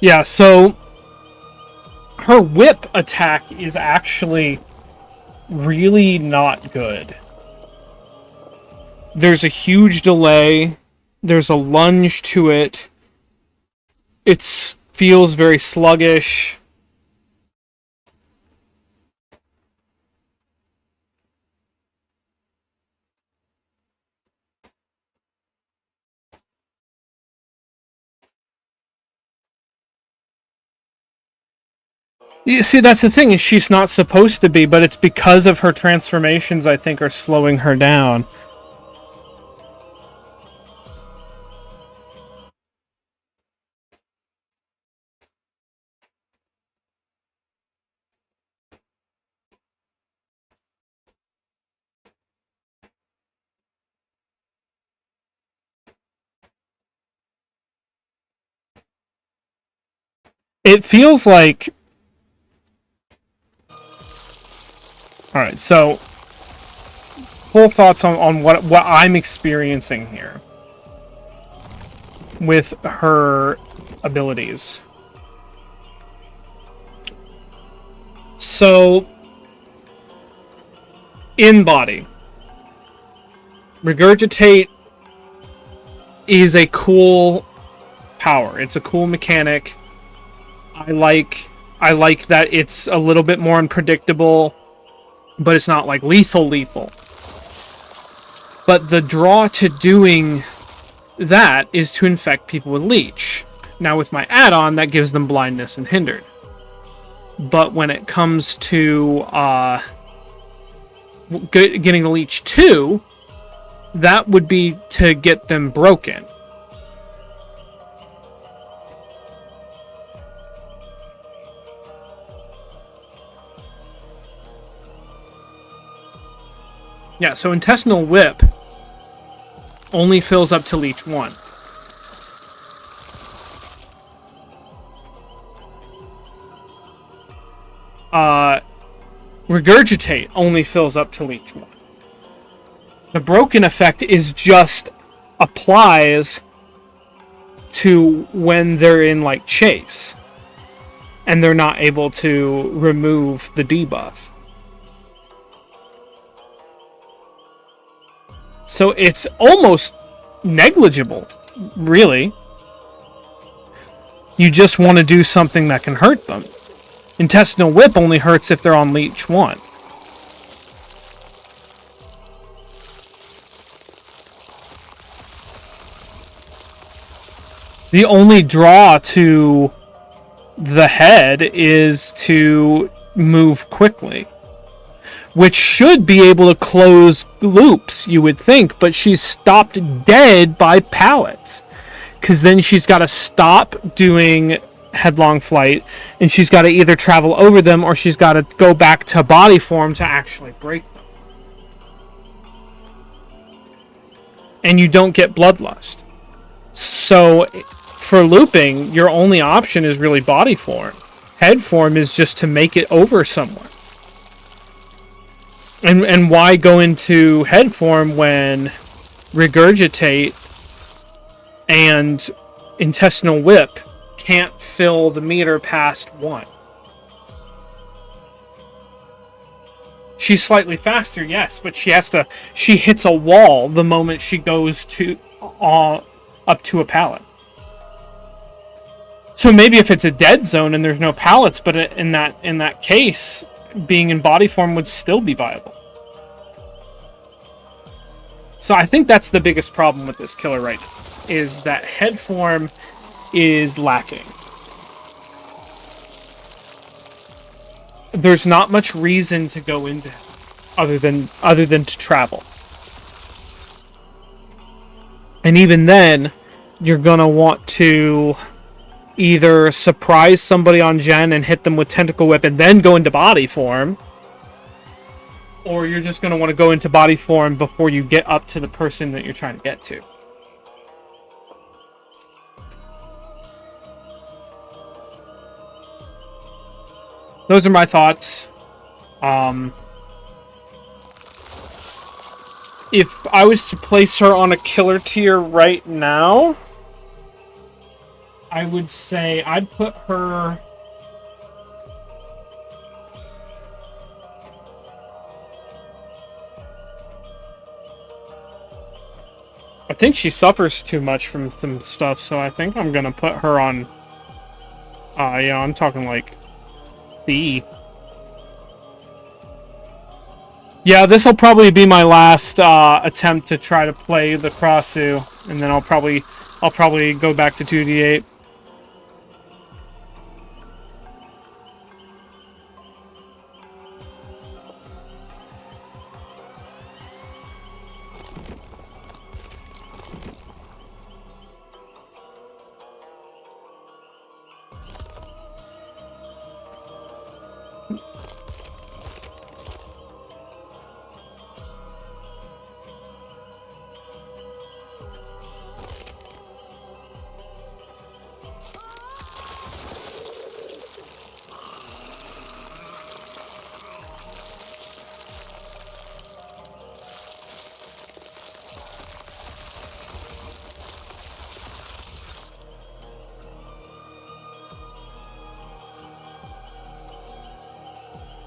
Yeah, so her whip attack is actually really not good. There's a huge delay. There's a lunge to it. It feels very sluggish. You see, that's the thing, is she's not supposed to be, but it's because of her transformations, I think, are slowing her down. It feels like... Alright, so... full thoughts on what I'm experiencing here. With her abilities. So... in body. Regurgitate is a cool power. It's a cool mechanic. I like that it's a little bit more unpredictable, but it's not like lethal. But the draw to doing that is to infect people with leech. Now with my add-on, that gives them blindness and hindered. But when it comes to getting the leech 2, that would be to get them broken. Yeah, so Intestinal Whip only fills up to Leech 1. Regurgitate only fills up to Leech 1. The Broken effect is just applies to when they're in, like, chase. And they're not able to remove the debuff. So it's almost negligible, really. You just want to do something that can hurt them. Intestinal Whip only hurts if they're on Leech 1. The only draw to the head is to move quickly. which should be able to close loops, you would think, but she's stopped dead by pallets. Because then she's got to stop doing headlong flight, and she's got to either travel over them or she's got to go back to body form to actually break them. And you don't get bloodlust. So for looping, your only option is really body form. Head form is just to make it over somewhere. And why go into head form when regurgitate and intestinal whip can't fill the meter past 1? She's slightly faster, yes, but she hits a wall the moment she goes to up to a pallet. So maybe if it's a dead zone and there's no pallets, but in that case, being in body form would still be viable. So I think that's the biggest problem with this killer right now, is that head form is lacking. There's not much reason to go into other than to travel. And even then, you're gonna want to either surprise somebody on Gen and hit them with Tentacle Whip and then go into body form, or you're just going to want to go into body form before you get up to the person that you're trying to get to. Those are my thoughts. If I was to place her on a killer tier right now, I would say I'd put her... I think she suffers too much from some stuff, so I think I'm gonna put her on... yeah, I'm talking like... C. Yeah, this will probably be my last attempt to try to play the Krasue, and then I'll probably go back to 2d8.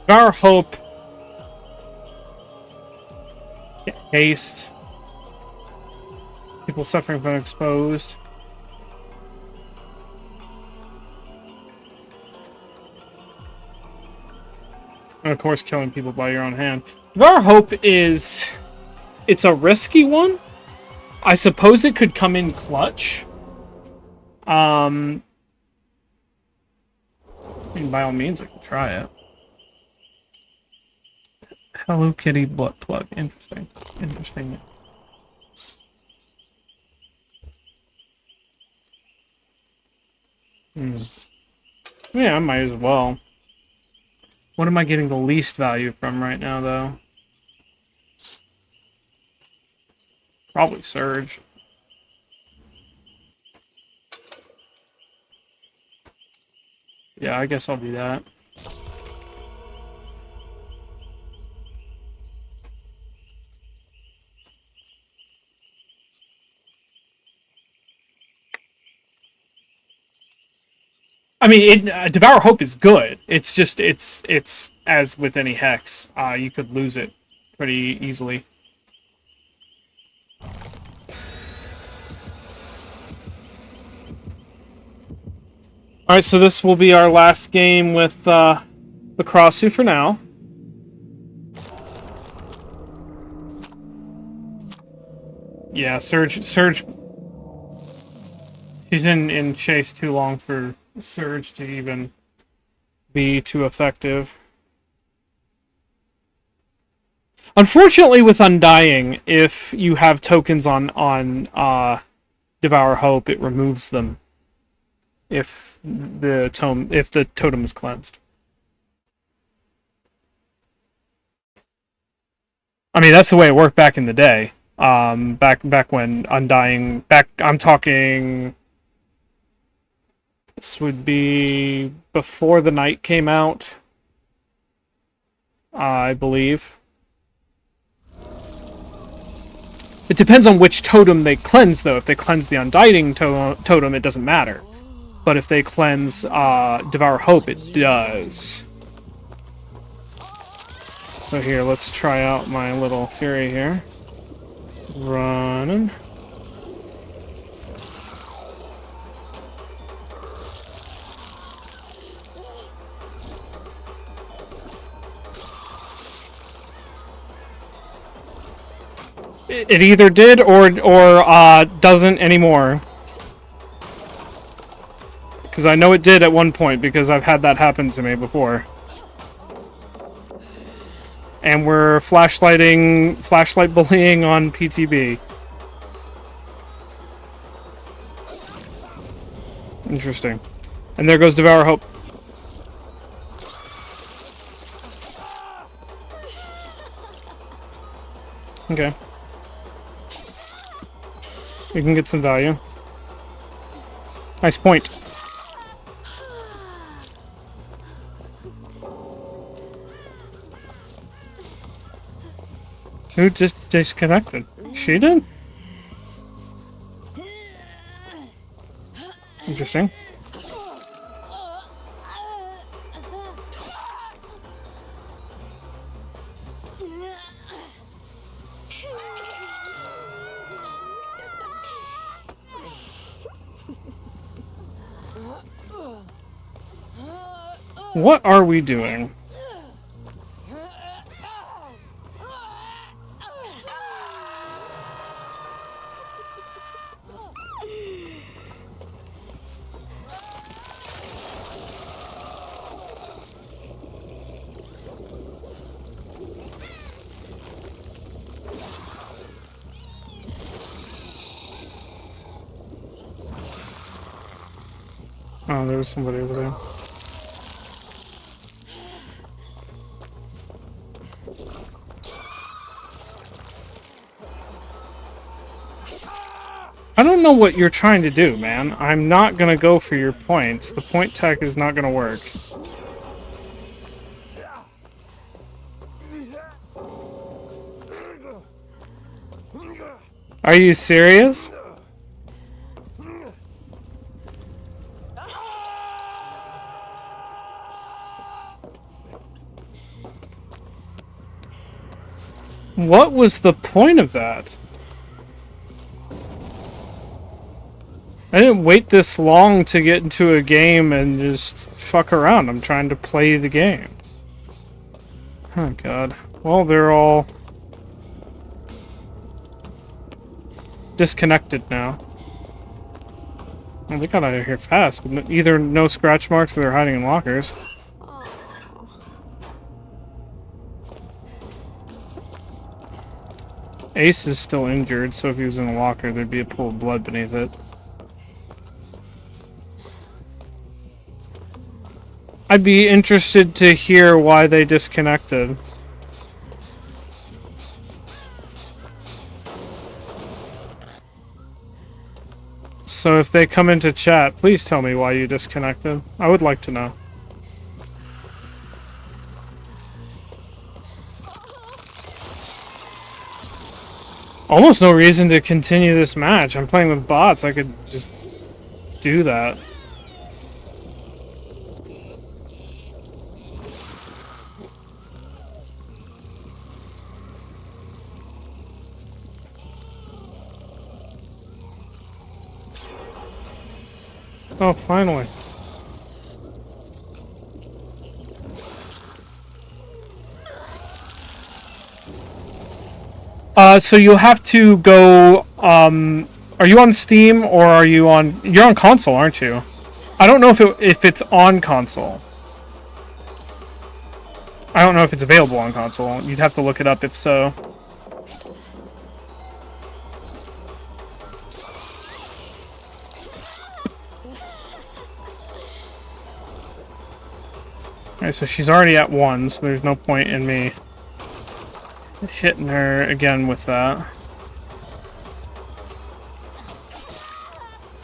Our hope. Get haste. People suffering from exposed. And of course, killing people by your own hand. Our hope is... It's a risky one. I suppose it could come in clutch. I mean, by all means, I can try it. Hello Kitty butt plug. Interesting. Interesting. Yeah, I might as well. What am I getting the least value from right now, though? Probably Surge. Yeah, I guess I'll do that. I mean, Devour Hope is good. It's just, it's as with any hex, you could lose it pretty easily. Alright, so this will be our last game with the Krasue for now. Yeah, Surge. She's in chase too long for Surge to even be too effective. Unfortunately, with Undying, if you have tokens on Devour Hope, it removes them if the totem is cleansed. I mean, that's the way it worked back in the day. Back when Undying, I'm talking. This would be before the night came out, I believe. It depends on which totem they cleanse, though. If they cleanse the Undying totem, it doesn't matter. But if they cleanse Devour Hope, it does. So here, let's try out my little theory here. Running. It either did or doesn't anymore. Because I know it did at one point, because I've had that happen to me before. And we're flashlight bullying on PTB. Interesting. And there goes Devour Hope. Okay. We can get some value. Nice point. Who just disconnected? She did? Interesting. What are we doing? Oh, there was somebody over there. I don't know what you're trying to do, man. I'm not gonna go for your points. The point tech is not gonna work. Are you serious? What was the point of that? I didn't wait this long to get into a game and just fuck around. I'm trying to play the game. Oh god. Well, they're all disconnected now. Well, they got out of here fast. Either no scratch marks or they're hiding in lockers. Ace is still injured, so if he was in a locker, there'd be a pool of blood beneath it. I'd be interested to hear why they disconnected. So if they come into chat, please tell me why you disconnected. I would like to know. Almost no reason to continue this match. I'm playing with bots. I could just do that. Oh, finally. So you'll have to go, are you on Steam or are you on, you're on console, aren't you? I don't know if it's on console. I don't know if it's available on console. You'd have to look it up if so. Alright, so she's already at 1, so there's no point in me hitting her again with that.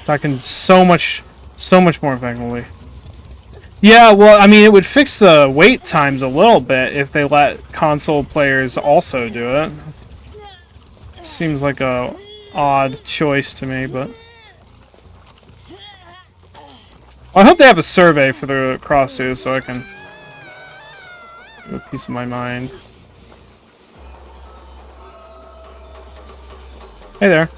So I can so much more effectively. Yeah, well, I mean, it would fix the wait times a little bit if they let console players also do it. It seems like a odd choice to me, but... Well, I hope they have a survey for the Krasue so I can have a piece of my mind. Hey there.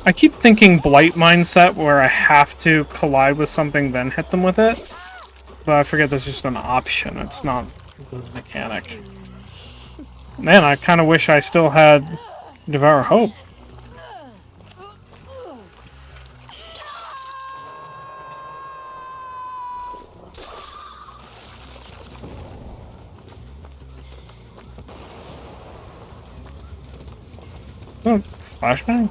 I keep thinking Blight mindset where I have to collide with something then hit them with it. But I forget that's just an option. It's not the mechanic. Man, I kind of wish I still had Devour Hope. Oh, flashbang?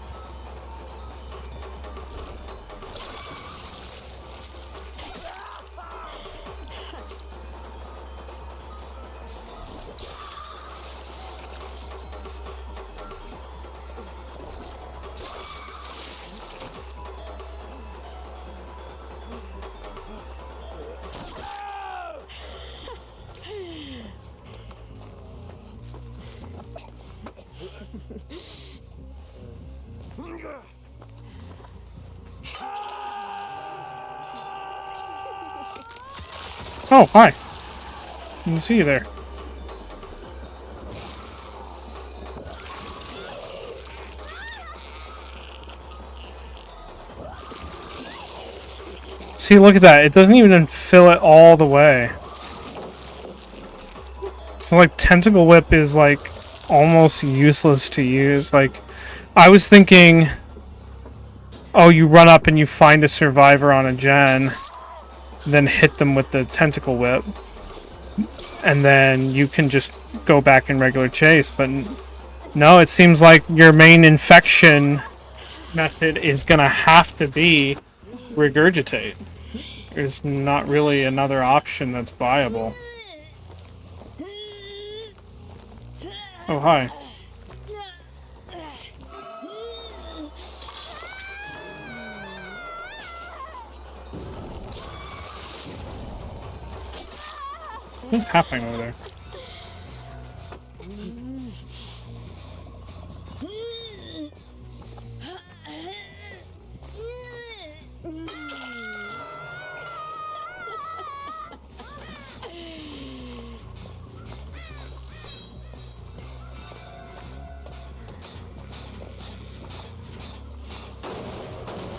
Oh, hi. I can see you there. See, look at that. It doesn't even fill it all the way. So, like, Tentacle Whip is, like, almost useless to use. Like, I was thinking... Oh, you run up and you find a survivor on a gen, then hit them with the Tentacle Whip. And then you can just go back in regular chase. But no, it seems like your main infection method is going to have to be regurgitate. There's not really another option that's viable. Oh, hi. What's happening over there?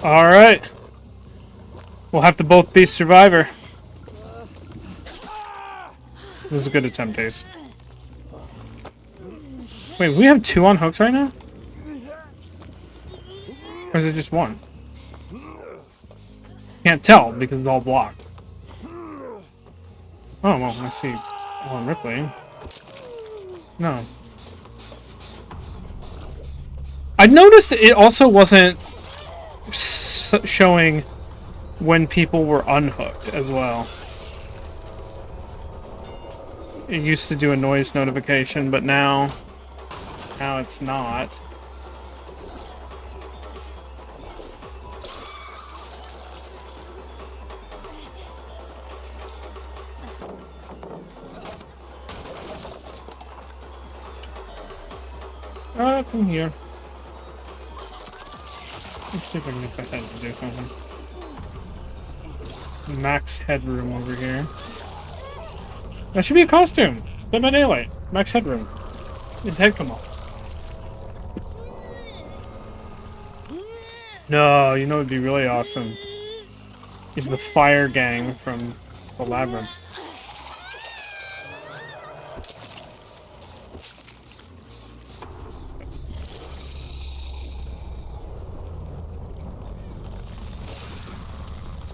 Alright. We'll have to both be Survivor. It was a good attempt, Ace. Wait, we have 2 on hooks right now? Or is it just 1? Can't tell because it's all blocked. Oh, well, I see Alan Ripley. No. I noticed it also wasn't showing when people were unhooked as well. It used to do a noise notification, but now it's not. Come here. Let's see if I can get that to do something. Max headroom over here. That should be a costume. Dead by Daylight. Max headroom. His head come off. No, you know what would be really awesome? Is the fire gang from the Labyrinth.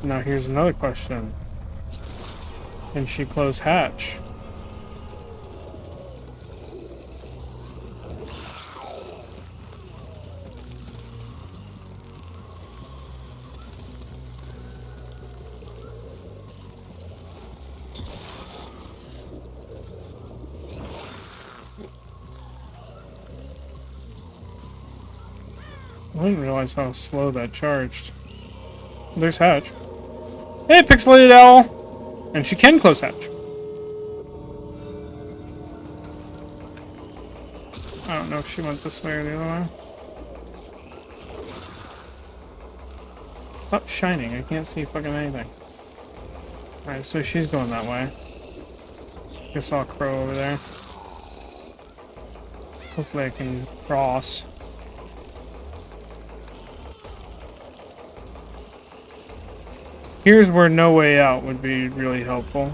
So now here's another question. Can she close hatch? I didn't realize how slow that charged. There's hatch. Hey, pixelated owl! And she can close hatch. I don't know if she went this way or the other way. Stop shining, I can't see fucking anything. Alright, so she's going that way. I saw a crow over there. Hopefully I can cross. Here's where no way out would be really helpful.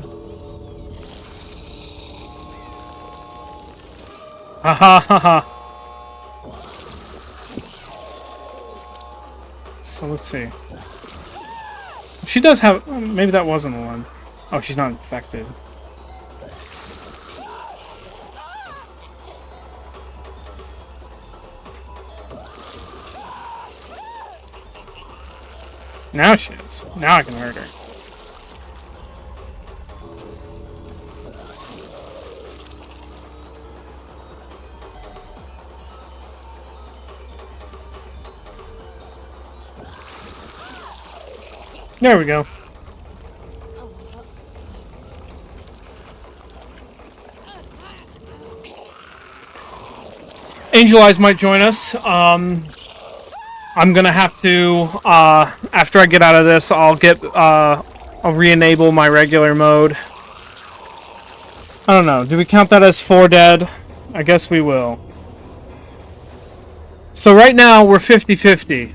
Ha ha ha ha! So let's see. She does have... maybe that wasn't one. Oh, she's not infected. Now she is. Now I can hurt her. There we go. Angel Eyes might join us. I'm gonna have to, after I get out of this, I'll re-enable my regular mode. I don't know, do we count that as 4 dead? I guess we will. So right now, we're 50-50.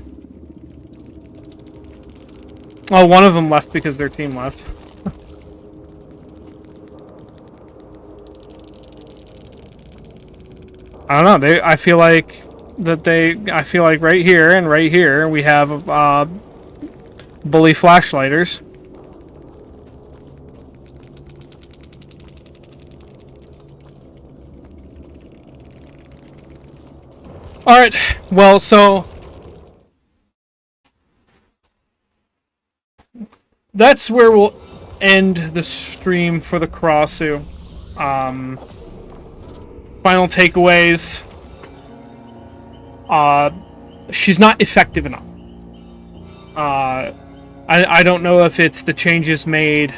Oh, one of them left because their team left. I don't know, I feel like right here and right here we have bully flashlighters. Alright, well, so that's where we'll end the stream for the Krasue. Final takeaways. She's not effective enough. I don't know if it's the changes made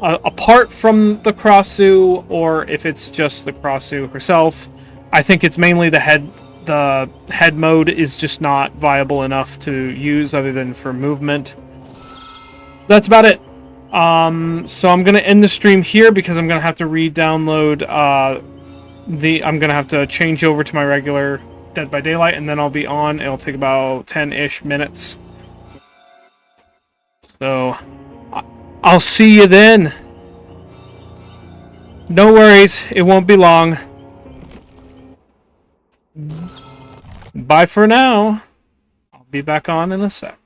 apart from the Krasue or if it's just the Krasue herself. I think it's mainly the head mode is just not viable enough to use other than for movement. That's about it. So I'm gonna end the stream here because I'm gonna have to re-download I'm gonna have to change over to my regular Dead by Daylight, and then I'll be on. It'll take about 10-ish minutes. So I'll see you then. No worries, it won't be long. Bye for now. I'll be back on in a sec.